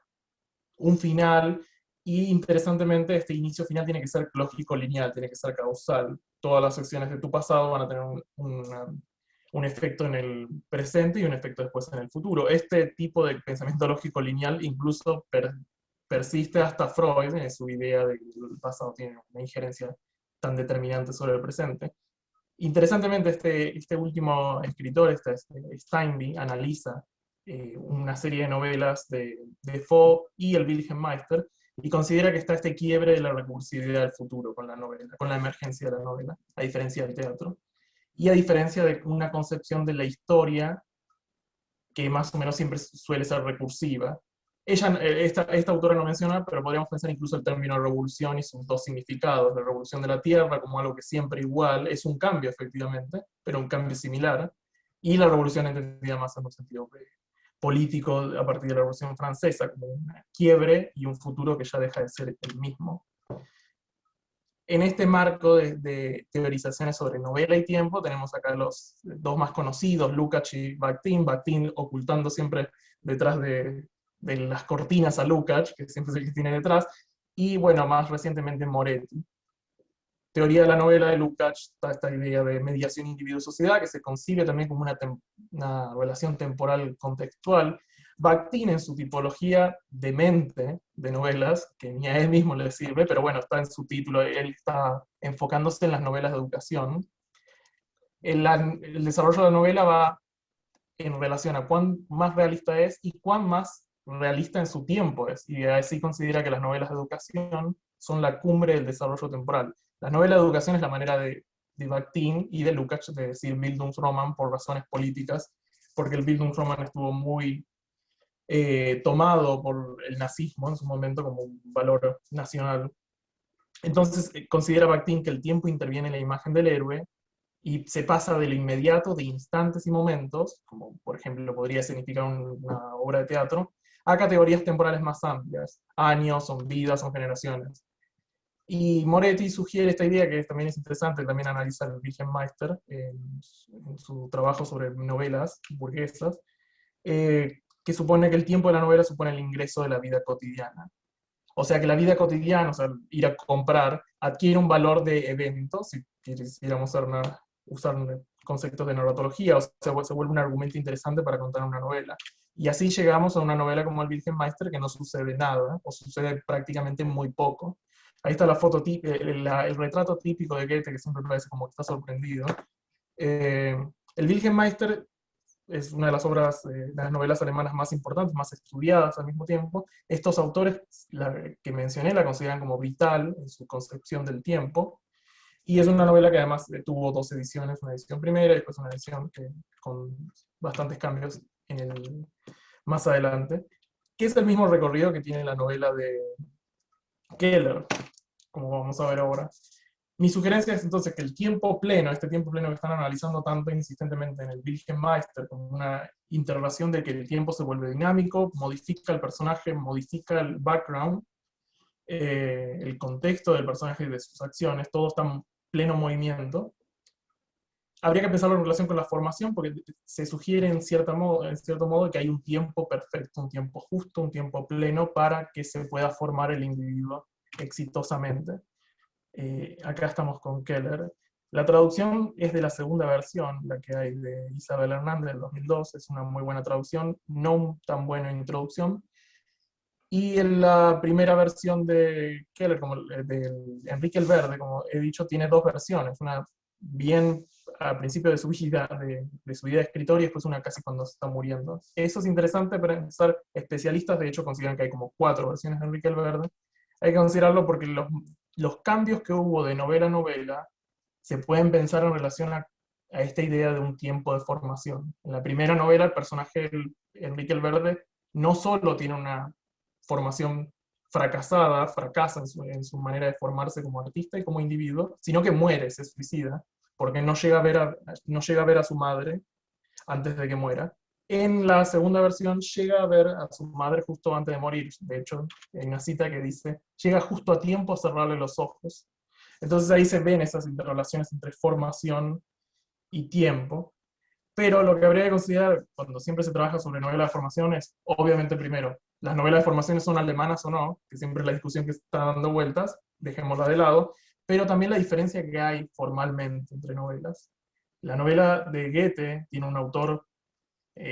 un final, y interesantemente este inicio final tiene que ser lógico lineal, tiene que ser causal. Todas las acciones de tu pasado van a tener un efecto en el presente y un efecto después en el futuro. Este tipo de pensamiento lógico lineal incluso persiste hasta Freud en su idea de que el pasado tiene una injerencia tan determinante sobre el presente. Interesantemente, este último escritor, Steinbe, analiza una serie de novelas de Defoe y el Wilhelm Meister, y considera que está este quiebre de la recursividad del futuro con la novela, con la emergencia de la novela, a diferencia del teatro, y a diferencia de una concepción de la historia que más o menos siempre suele ser recursiva. Esta autora no menciona, pero podríamos pensar incluso el término revolución y sus dos significados. La revolución de la Tierra como algo que siempre igual, es un cambio efectivamente, pero un cambio similar, y la revolución entendida más en un sentido político a partir de la Revolución Francesa, como un quiebre y un futuro que ya deja de ser el mismo. En este marco de teorizaciones sobre novela y tiempo, tenemos acá los dos más conocidos, Lukács y Bakhtin. Bakhtin ocultando siempre detrás de las cortinas a Lukács, que siempre es el que tiene detrás, y bueno, más recientemente Moretti. Teoría de la novela de Lukács está esta idea de mediación individuo-sociedad, que se concibe también como una relación temporal contextual. Bakhtin en su tipología de mente de novelas, que ni a él mismo le sirve, pero bueno, está en su título, él está enfocándose en las novelas de educación. El desarrollo de la novela va en relación a cuán más realista es y cuán más realista en su tiempo es, y así considera que las novelas de educación son la cumbre del desarrollo temporal. La novela de educación es la manera de Bakhtin y de Lukács de decir Bildungsroman por razones políticas, porque el Bildungsroman estuvo muy tomado por el nazismo en su momento como un valor nacional. Entonces considera Bakhtin que el tiempo interviene en la imagen del héroe y se pasa de lo inmediato, de instantes y momentos, como por ejemplo podría significar una obra de teatro, a categorías temporales más amplias. Años, son vidas, son generaciones. Y Moretti sugiere esta idea, que también es interesante, también analiza el Wilhelm Meister en su trabajo sobre novelas burguesas, que supone que el tiempo de la novela supone el ingreso de la vida cotidiana. O sea que la vida cotidiana, o sea, ir a comprar, adquiere un valor de evento, si quisiéramos usar conceptos de narratología, o sea, se vuelve un argumento interesante para contar una novela. Y así llegamos a una novela como el Wilhelm Meister, que no sucede nada, o sucede prácticamente muy poco. Ahí está la foto, el retrato típico de Goethe, que siempre parece como que está sorprendido. El Wilhelm Meister es una de las obras, de las novelas alemanas más importantes, más estudiadas al mismo tiempo. Estos autores que mencioné la consideran como vital en su concepción del tiempo, y es una novela que además tuvo dos ediciones, una edición primera y después una edición con bastantes cambios más adelante, que es el mismo recorrido que tiene la novela de Keller, como vamos a ver ahora. Mi sugerencia es entonces que el tiempo pleno, este tiempo pleno que están analizando tanto insistentemente en el Wilhelm Meister, como una interrelación de que el tiempo se vuelve dinámico, modifica el personaje, modifica el background, el contexto del personaje y de sus acciones, todo está en pleno movimiento. Habría que pensarlo en relación con la formación, porque se sugiere en cierto modo que hay un tiempo perfecto, un tiempo justo, un tiempo pleno para que se pueda formar el individuo exitosamente. Acá estamos con Keller. La traducción es de la segunda versión, la que hay de Isabel Hernández del 2002, es una muy buena traducción, no tan buena introducción. Y en la primera versión de Keller, como de Enrique el Verde, como he dicho, tiene dos versiones, una bien al principio de su vida, de su vida de escritor, y después una casi cuando se está muriendo. Eso es interesante para empezar. Especialistas, de hecho, consideran que hay como 4 versiones de Enrique el Verde. Hay que considerarlo porque los cambios que hubo de novela a novela se pueden pensar en relación a esta idea de un tiempo de formación. En la primera novela, el personaje Enrique el Verde no solo tiene una formación fracasa en su manera de formarse como artista y como individuo, sino que muere, se suicida, porque no llega a ver a su madre antes de que muera. En la segunda versión llega a ver a su madre justo antes de morir. De hecho, hay una cita que dice, llega justo a tiempo a cerrarle los ojos. Entonces ahí se ven esas interrelaciones entre formación y tiempo. Pero lo que habría que considerar cuando siempre se trabaja sobre novela de formación es, obviamente, primero, las novelas de formación son alemanas o no, que siempre es la discusión que está dando vueltas, dejémosla de lado, pero también la diferencia que hay formalmente entre novelas. La novela de Goethe tiene un autor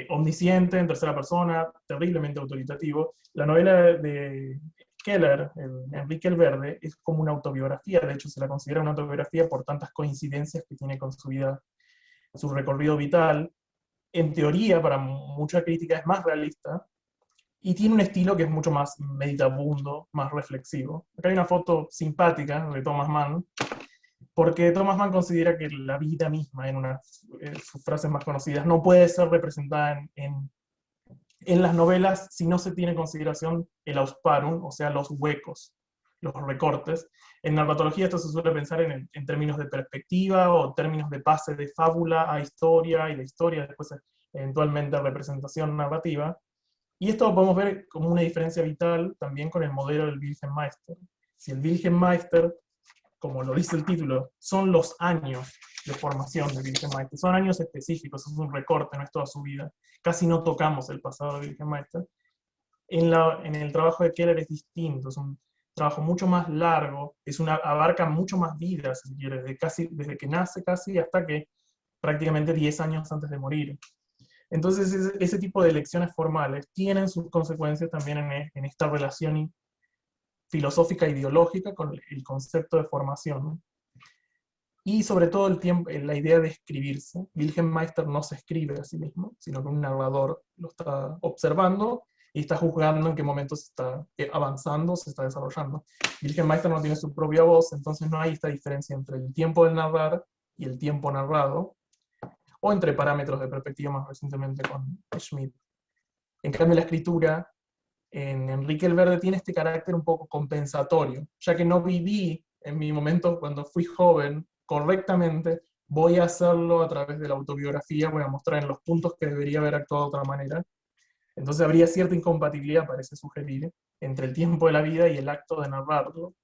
omnisciente, en tercera persona, terriblemente autoritativo. La novela de Keller, Enrique el Verde, es como una autobiografía, de hecho se la considera una autobiografía por tantas coincidencias que tiene con su vida, su recorrido vital. En teoría, para mucha crítica, es más realista, y tiene un estilo que es mucho más meditabundo, más reflexivo. Acá hay una foto simpática de Thomas Mann, porque Thomas Mann considera que la vida misma, en una de sus frases más conocidas, no puede ser representada en las novelas si no se tiene en consideración el ausparum, o sea, los huecos, los recortes. En narratología esto se suele pensar en términos de perspectiva o términos de pase de fábula a historia y de historia después eventualmente a representación narrativa. Y esto lo podemos ver como una diferencia vital también con el modelo del Wilhelm Meister. Si el Wilhelm Meister, como lo dice el título, son los años de formación de Wilhelm Meister, son años específicos, es un recorte, no es toda su vida. Casi no tocamos el pasado de Wilhelm Meister. En el trabajo de Keller es distinto, es un trabajo mucho más largo, abarca mucho más vidas, si quiere, desde que nace casi hasta que prácticamente 10 años antes de morir. Entonces ese tipo de elecciones formales tienen sus consecuencias también en esta relación filosófica e ideológica con el concepto de formación, ¿no? Y sobre todo la idea de escribirse. Wilhelm Meister no se escribe a sí mismo, sino que un narrador lo está observando y está juzgando en qué momento se está avanzando, se está desarrollando. Wilhelm Meister no tiene su propia voz, entonces no hay esta diferencia entre el tiempo del narrar y el tiempo narrado, o entre parámetros de perspectiva más recientemente con Schmidt. En cambio, la escritura en Enrique el Verde tiene este carácter un poco compensatorio, ya que no viví en mi momento cuando fui joven correctamente, voy a hacerlo a través de la autobiografía, voy a mostrar en los puntos que debería haber actuado de otra manera. Entonces habría cierta incompatibilidad, parece sugerir, entre el tiempo de la vida y el acto de narrarlo.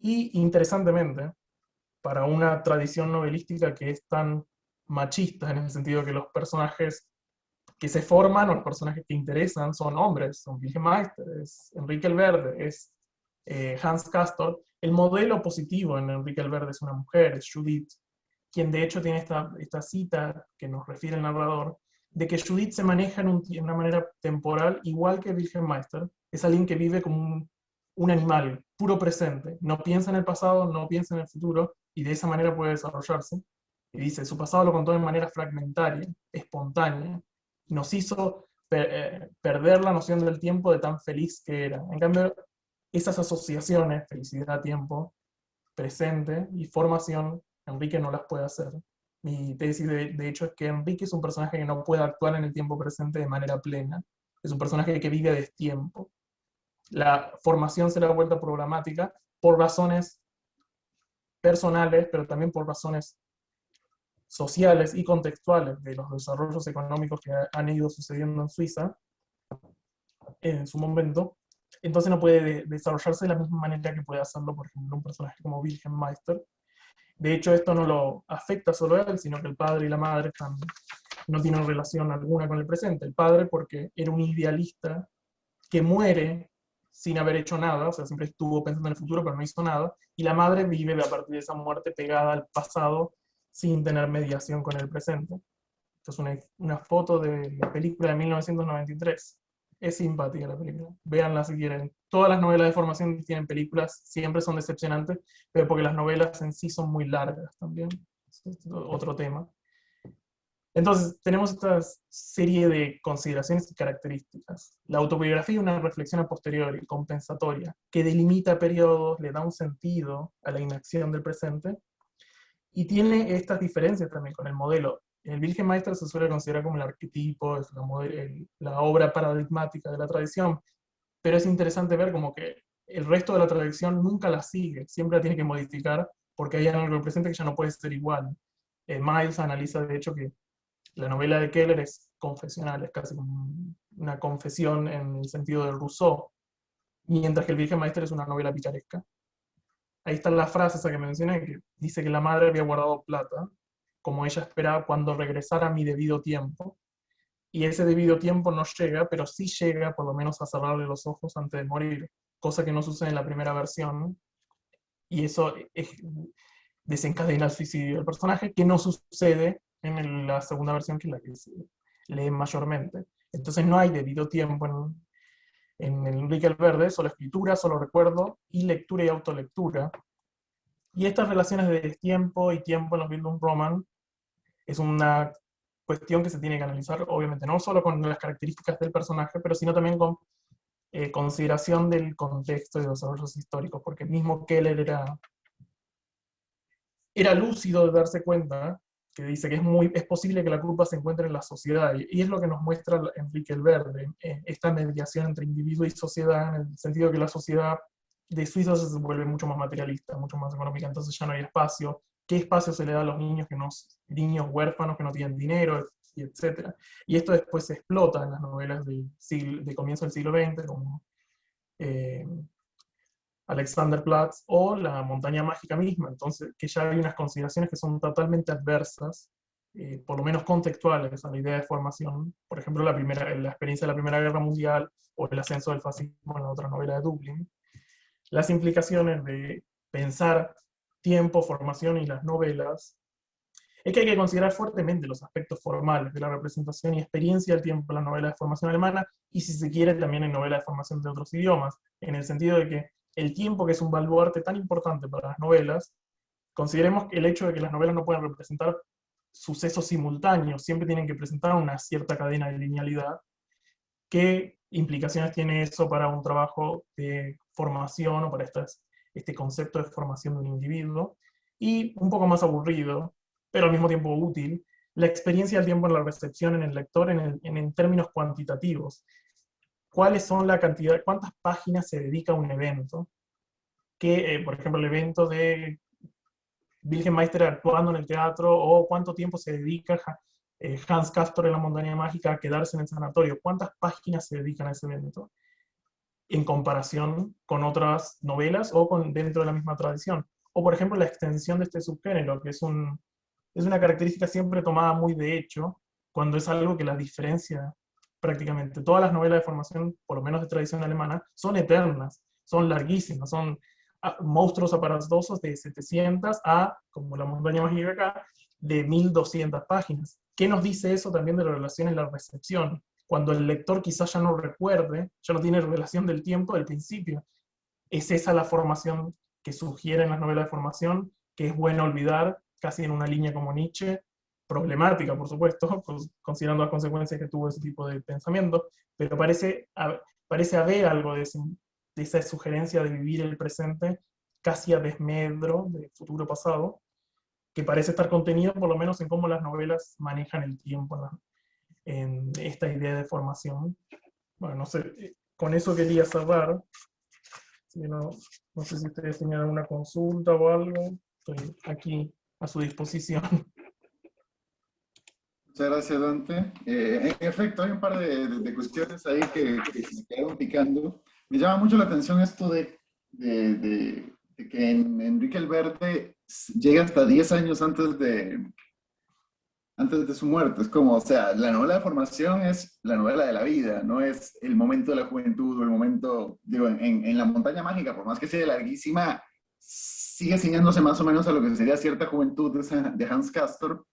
Y interesantemente, para una tradición novelística que es tan machista, en el sentido que los personajes que se forman o los personajes que interesan son hombres, son Wilhelm Meister, es Enrique el Verde, es Hans Castor. El modelo positivo en Enrique el Verde es una mujer, es Judith, quien de hecho tiene esta cita que nos refiere el narrador, de que Judith se maneja en una manera temporal igual que Wilhelm Meister, es alguien que vive como un animal, puro presente, no piensa en el pasado, no piensa en el futuro, y de esa manera puede desarrollarse. Y dice, su pasado lo contó de manera fragmentaria, espontánea, y nos hizo perder la noción del tiempo de tan feliz que era. En cambio, esas asociaciones, felicidad, tiempo, presente y formación, Enrique no las puede hacer. Mi tesis, de hecho, es que Enrique es un personaje que no puede actuar en el tiempo presente de manera plena. Es un personaje que vive a destiempo. La formación se le ha vuelto programática por razones personales, pero también por razones sociales y contextuales de los desarrollos económicos que han ido sucediendo en Suiza en su momento. Entonces no puede desarrollarse de la misma manera que puede hacerlo, por ejemplo, un personaje como Wilhelm Meister. De hecho, esto no lo afecta solo a él, sino que el padre y la madre no tienen relación alguna con el presente. El padre porque era un idealista que muere sin haber hecho nada, o sea, siempre estuvo pensando en el futuro, pero no hizo nada, y la madre vive a partir de esa muerte pegada al pasado sin tener mediación con el presente. Esto es una foto de la película de 1993. Es simpática la película. Véanla si quieren. Todas las novelas de formación que tienen películas siempre son decepcionantes, pero porque las novelas en sí son muy largas también. Es otro tema. Entonces, tenemos esta serie de consideraciones y características. La autobiografía es una reflexión a posteriori, compensatoria, que delimita periodos, le da un sentido a la inacción del presente, y tiene estas diferencias también con el modelo. El Wilhelm Meister se suele considerar como el arquetipo, es la obra paradigmática de la tradición, pero es interesante ver como que el resto de la tradición nunca la sigue, siempre la tiene que modificar, porque hay algo del presente que ya no puede ser igual. Miles analiza de hecho que la novela de Keller es confesional, es casi como una confesión en el sentido de Rousseau, mientras que el Wilhelm Meister es una novela picaresca. Ahí está la frase esa que mencioné, que dice que la madre había guardado plata, como ella esperaba, cuando regresara a mi debido tiempo. Y ese debido tiempo no llega, pero sí llega por lo menos a cerrarle los ojos antes de morir, cosa que no sucede en la primera versión. Y eso desencadena el suicidio del personaje, que no sucede en la segunda versión, que es la que se lee mayormente. Entonces no hay debido tiempo en Enrique el Verde, solo escritura, solo recuerdo, y lectura y autolectura. Y estas relaciones de tiempo y tiempo en los Bildungsroman es una cuestión que se tiene que analizar, obviamente, no solo con las características del personaje, pero sino también con consideración del contexto y de los desarrollos históricos, porque mismo Keller era lúcido de darse cuenta, que dice que es posible que la culpa se encuentre en la sociedad, y es lo que nos muestra Enrique el Verde, esta mediación entre individuo y sociedad, en el sentido de que la sociedad de Suiza se vuelve mucho más materialista, mucho más económica, entonces ya no hay espacio. ¿Qué espacio se le da a los niños niños huérfanos que no tienen dinero, y etcétera? Y esto después se explota en las novelas de comienzo del siglo XX, como Alexanderplatz o La montaña mágica misma, entonces que ya hay unas consideraciones que son totalmente adversas, por lo menos contextuales a la idea de formación, por ejemplo la experiencia de la Primera Guerra Mundial o el ascenso del fascismo en la otra novela de Dublin. Las implicaciones de pensar tiempo, formación y las novelas es que hay que considerar fuertemente los aspectos formales de la representación y experiencia del tiempo en las novelas de formación alemana, y si se quiere también en novelas de formación de otros idiomas, en el sentido de que el tiempo, que es un baluarte tan importante para las novelas, consideremos que el hecho de que las novelas no puedan representar sucesos simultáneos, siempre tienen que presentar una cierta cadena de linealidad. ¿Qué implicaciones tiene eso para un trabajo de formación o para este concepto de formación de un individuo? Y un poco más aburrido, pero al mismo tiempo útil, la experiencia del tiempo en la recepción en el lector en términos cuantitativos. ¿Cuáles son cuántas páginas se dedica a un evento? Por ejemplo, el evento de Wilhelm Meister actuando en el teatro, o cuánto tiempo se dedica Hans Castor en La montaña mágica a quedarse en el sanatorio. ¿Cuántas páginas se dedican a ese evento? en comparación con otras novelas o dentro de la misma tradición. O por ejemplo la extensión de este subgénero, que es una característica siempre tomada muy de hecho, cuando es algo que la diferencia prácticamente. Todas las novelas de formación, por lo menos de tradición alemana, son eternas, son larguísimas, son monstruos aparatosos de 700 a, como La montaña mágica acá, de 1200 páginas. ¿Qué nos dice eso también de la relación en la recepción? Cuando el lector quizás ya no recuerde, ya no tiene relación del tiempo del principio. Es esa la formación que sugieren las novelas de formación, que es bueno olvidar, casi en una línea como Nietzsche, problemática, por supuesto, considerando las consecuencias que tuvo ese tipo de pensamiento, pero parece haber algo de esa sugerencia de vivir el presente casi a desmedro del futuro pasado, que parece estar contenido por lo menos en cómo las novelas manejan el tiempo en esta idea de formación. Bueno, no sé, con eso quería cerrar. No sé si ustedes tenían alguna consulta o algo, estoy aquí a su disposición. Muchas gracias, Dante. En efecto, hay un par de cuestiones ahí que me quedaron picando. Me llama mucho la atención esto de que en Enrique el Verde llega hasta 10 años antes de su muerte. Es como, o sea, la novela de formación es la novela de la vida, no es el momento de la juventud o el momento, digo, en La montaña mágica, por más que sea larguísima, sigue ciñéndose más o menos a lo que sería cierta juventud de Hans Castor.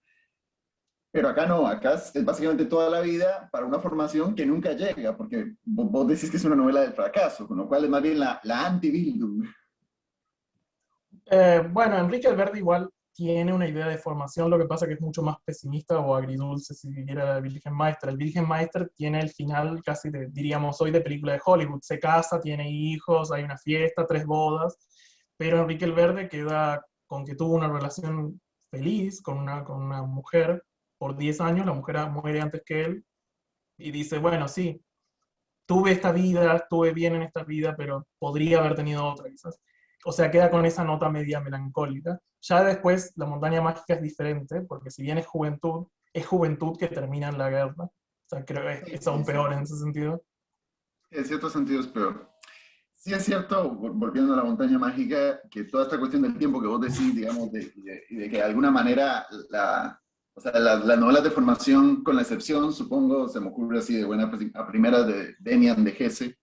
Pero acá no, acá es básicamente toda la vida para una formación que nunca llega, porque vos decís que es una novela del fracaso, con lo cual es más bien la anti-Bildung. Bueno, Enrique el Verde igual tiene una idea de formación, lo que pasa que es mucho más pesimista o agridulce, si quiera, el Wilhelmeister. El Wilhelmeister tiene el final casi, diríamos hoy, de película de Hollywood. Se casa, tiene hijos, hay una fiesta, 3 bodas, pero Enrique el Verde queda con que tuvo una relación feliz con una mujer por 10 años, la mujer muere antes que él, y dice, bueno, sí, tuve esta vida, estuve bien en esta vida, pero podría haber tenido otra quizás. O sea, queda con esa nota media melancólica. Ya después, La montaña mágica es diferente, porque si bien es juventud que termina en la guerra. O sea, creo que es aún peor en ese sentido. En cierto sentido es peor. Sí es cierto, volviendo a La montaña mágica, que toda esta cuestión del tiempo que vos decís, digamos, de que de alguna manera o sea, las novelas de formación, con la excepción, supongo, se me ocurre así de buena a primeras de Demian de Hesse,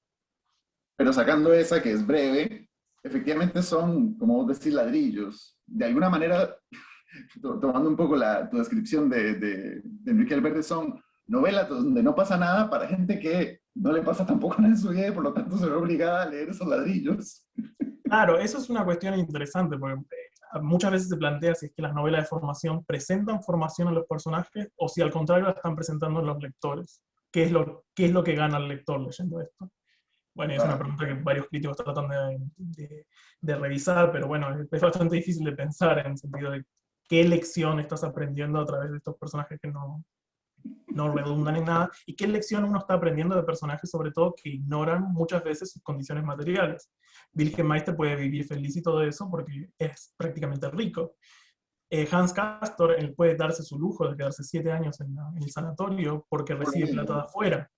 pero sacando esa que es breve, efectivamente son, como vos decís, ladrillos. De alguna manera, tomando un poco tu descripción de Enrique el Verde, son novelas donde no pasa nada para gente que no le pasa tampoco nada en su vida y por lo tanto se ve obligada a leer esos ladrillos. Claro, eso es una cuestión interesante, porque muchas veces se plantea si es que las novelas de formación presentan formación a los personajes o si al contrario la están presentando a los lectores. ¿Qué es lo que gana el lector leyendo esto? Bueno, es una pregunta que varios críticos tratan de revisar, pero bueno, es bastante difícil de pensar en el sentido de qué lección estás aprendiendo a través de estos personajes que no redundan en nada, y qué lección uno está aprendiendo de personajes, sobre todo, que ignoran muchas veces sus condiciones materiales. Wilhelmeister puede vivir feliz y todo eso porque es prácticamente rico. Hans Castor, él puede darse su lujo de quedarse 7 años en el sanatorio porque recibe plata de afuera.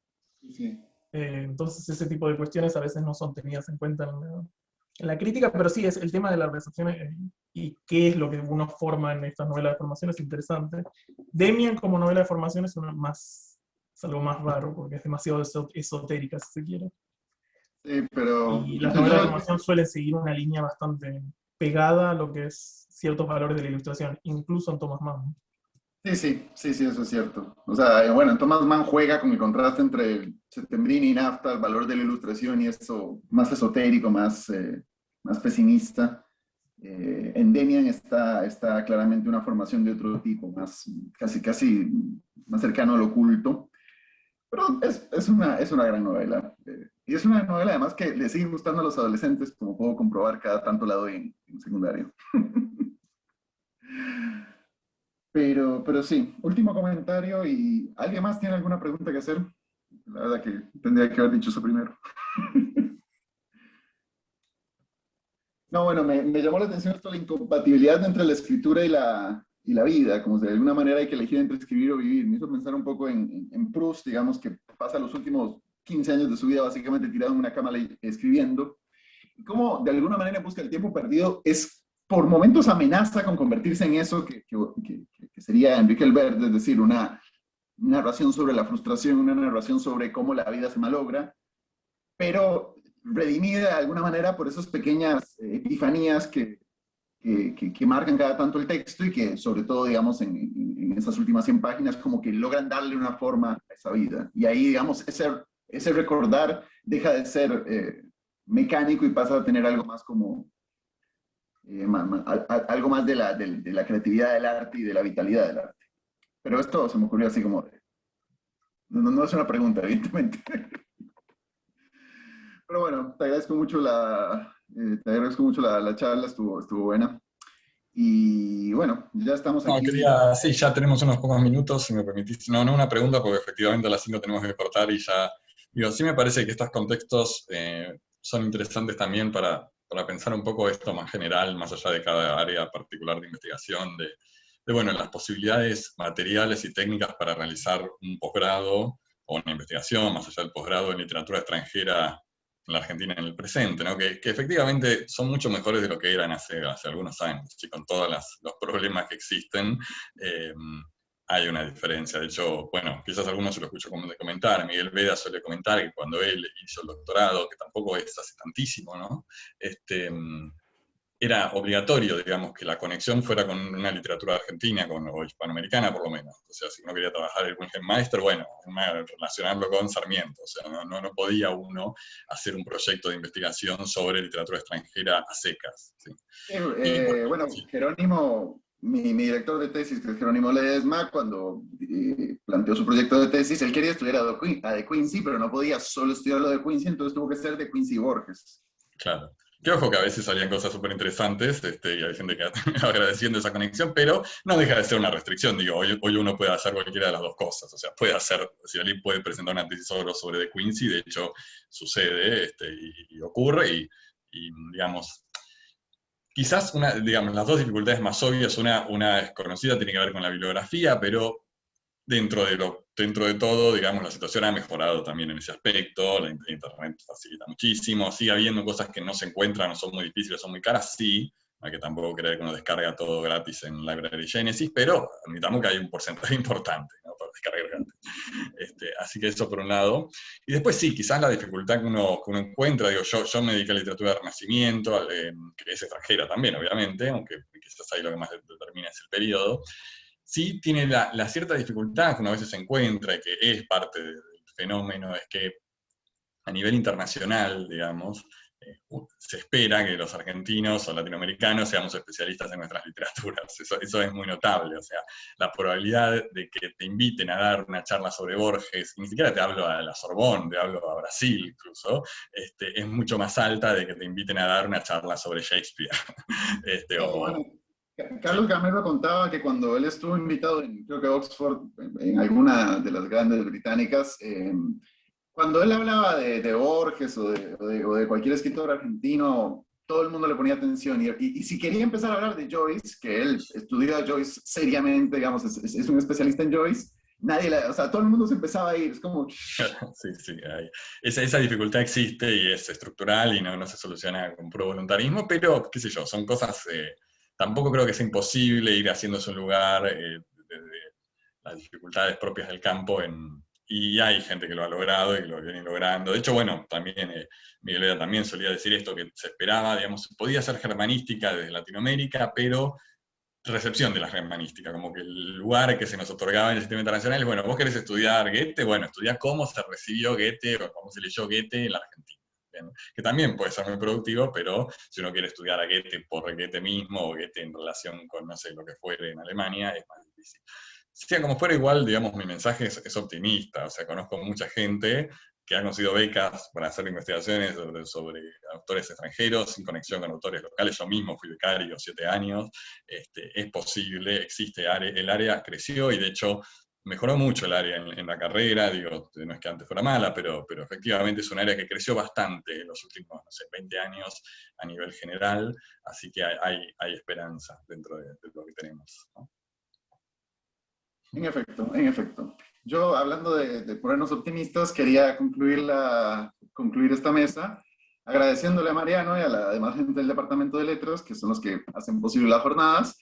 Sí. Entonces ese tipo de cuestiones a veces no son tenidas en cuenta en la crítica, pero sí, es el tema de la recepción y qué es lo que uno forma en estas novelas de formación es interesante. Demian como novela de formación es algo más raro, porque es demasiado esotérica, si se quiere. Sí, pero... Y las novelas de formación suelen seguir una línea bastante pegada a lo que es ciertos valores de la ilustración, incluso en Thomas Mann. Sí, eso es cierto. O sea, bueno, Thomas Mann juega con el contraste entre Settembrini y Nafta, el valor de la ilustración y eso más esotérico, más pesimista. En Demian está claramente una formación de otro tipo, casi más cercano al oculto. Pero es una gran novela. Y es una novela además que le sigue gustando a los adolescentes, como puedo comprobar cada tanto la doy en secundario. Pero sí, último comentario. ¿Y alguien más tiene alguna pregunta que hacer? La verdad que tendría que haber dicho eso primero. No, bueno, me llamó la atención esto, la incompatibilidad entre la escritura y la vida, como si de alguna manera hay que elegir entre escribir o vivir. Me hizo pensar un poco en Proust, digamos, que pasa los últimos 15 años de su vida básicamente tirado en una cama escribiendo, y cómo de alguna manera busca el tiempo perdido es por momentos amenaza con convertirse en eso que sería Enrique el Verde, es decir, una narración sobre la frustración, una narración sobre cómo la vida se malogra, pero redimida de alguna manera por esas pequeñas epifanías que marcan cada tanto el texto y que sobre todo, digamos, en esas últimas 100 páginas como que logran darle una forma a esa vida. Y ahí, digamos, ese recordar deja de ser mecánico y pasa a tener algo más como, algo más de la creatividad del arte y de la vitalidad del arte. Pero esto se me ocurrió así como no es una pregunta, evidentemente. Pero bueno, te agradezco mucho la charla, estuvo buena. Y bueno, ya estamos No, aquí. sí, ya tenemos unos pocos minutos, si me permitís. No una pregunta, porque efectivamente a las 5 tenemos que cortar y ya... Digo, sí me parece que estos contextos son interesantes también para pensar un poco esto más general, más allá de cada área particular de investigación, bueno, las posibilidades materiales y técnicas para realizar un posgrado o una investigación, más allá del posgrado en literatura extranjera en la Argentina en el presente, ¿no? Que efectivamente son mucho mejores de lo que eran hace algunos años, y con todos los problemas que existen, hay una diferencia. De hecho, bueno, quizás algunos se lo escucho comentar, Miguel Veda suele comentar que cuando él hizo el doctorado, que tampoco es hace tantísimo, ¿no? Era obligatorio, digamos, que la conexión fuera con una literatura argentina, o hispanoamericana por lo menos. O sea, si uno quería trabajar el Wilhelm bueno, relacionarlo con Sarmiento. O sea, no podía uno hacer un proyecto de investigación sobre literatura extranjera a secas. ¿Sí? Bueno, Sí. Jerónimo, mi director de tesis, que es Jerónimo Ledesma, cuando planteó su proyecto de tesis, él quería estudiar a De Quincy, pero no podía solo estudiar lo de Quincy, entonces tuvo que ser De Quincy Borges. Claro. Que ojo que a veces salían cosas súper interesantes, y hay gente que agradeciendo esa conexión, pero no deja de ser una restricción. Digo, hoy uno puede hacer cualquiera de las dos cosas. O sea, puede hacer, si alguien puede presentar una tesis sobre De Quincy, de hecho sucede, y ocurre, y digamos, quizás digamos, las dos dificultades más obvias, una desconocida tiene que ver con la bibliografía, pero dentro de todo, digamos, la situación ha mejorado también en ese aspecto, la internet facilita muchísimo, sigue habiendo cosas que no se encuentran, no son muy difíciles, son muy caras, sí, hay que tampoco creer que uno descarga todo gratis en Library Genesis, pero admitamos que hay un porcentaje importante, ¿no?, para descargar gratis. Así que eso por un lado. Y después sí, quizás la dificultad que uno encuentra, digo, yo me dediqué a literatura de Renacimiento, que es extranjera también, obviamente, aunque quizás ahí lo que más determina es el periodo. Sí tiene la cierta dificultad que uno a veces encuentra, y que es parte del fenómeno, es que a nivel internacional, digamos, se espera que los argentinos o latinoamericanos seamos especialistas en nuestras literaturas. Eso es muy notable. O sea, la probabilidad de que te inviten a dar una charla sobre Borges, ni siquiera te hablo a la Sorbonne, te hablo a Brasil incluso, es mucho más alta de que te inviten a dar una charla sobre Shakespeare. Bueno, Carlos Gamero contaba que cuando él estuvo invitado en, creo que Oxford, en alguna de las grandes británicas, cuando él hablaba de Borges o de cualquier escritor argentino, todo el mundo le ponía atención. Y si quería empezar a hablar de Joyce, que él estudió a Joyce seriamente, digamos, es un especialista en Joyce, o sea, todo el mundo se empezaba a ir. Es como... Sí, esa dificultad existe y es estructural y no se soluciona con puro voluntarismo, pero, qué sé yo, son cosas... tampoco creo que sea imposible ir haciéndose un lugar de las dificultades propias del campo, y hay gente que lo ha logrado y que lo viene logrando. De hecho, bueno, también Miguel Veda también solía decir esto, que se esperaba, digamos, podía ser germanística desde Latinoamérica, pero recepción de la germanística, como que el lugar que se nos otorgaba en el sistema internacional es, bueno, vos querés estudiar Goethe, bueno, estudiá cómo se recibió Goethe o cómo se leyó Goethe en la Argentina. Que también puede ser muy productivo, pero si uno quiere estudiar a Goethe por Goethe mismo, o Goethe en relación con, no sé, lo que fuere en Alemania, es más difícil. Sea como fuera, igual, digamos, mi mensaje es optimista. O sea, conozco mucha gente que ha conseguido becas para hacer investigaciones sobre autores extranjeros sin conexión con autores locales. Yo mismo fui becario 7 años. Es posible, existe, el área creció, y de hecho mejoró mucho el área en la carrera. Digo, no es que antes fuera mala, pero efectivamente es un área que creció bastante en los últimos, no sé, 20 años a nivel general, así que hay esperanza dentro de lo que tenemos, ¿no? En efecto, en efecto. yo hablando de ponernos optimistas, quería concluir esta mesa agradeciéndole a Mariano y a la demás gente del Departamento de Letras, que son los que hacen posible las jornadas,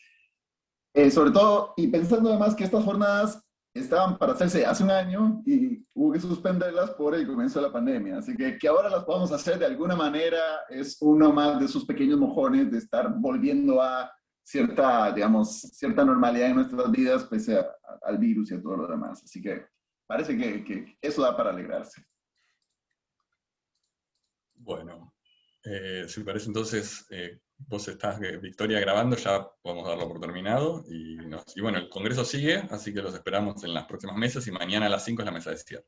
sobre todo, y pensando además que estas jornadas estaban para hacerse hace un año y hubo que suspenderlas por el comienzo de la pandemia. Así que ahora las podamos hacer de alguna manera es uno más de esos pequeños mojones de estar volviendo a cierta, digamos, cierta normalidad en nuestras vidas pese al virus y a todo lo demás. Así que parece que eso da para alegrarse. Bueno, si parece entonces, vos estás, Victoria, grabando, ya podemos darlo por terminado. Y bueno, el congreso sigue, así que los esperamos en las próximas mesas y mañana a las 5 es la mesa de cierre.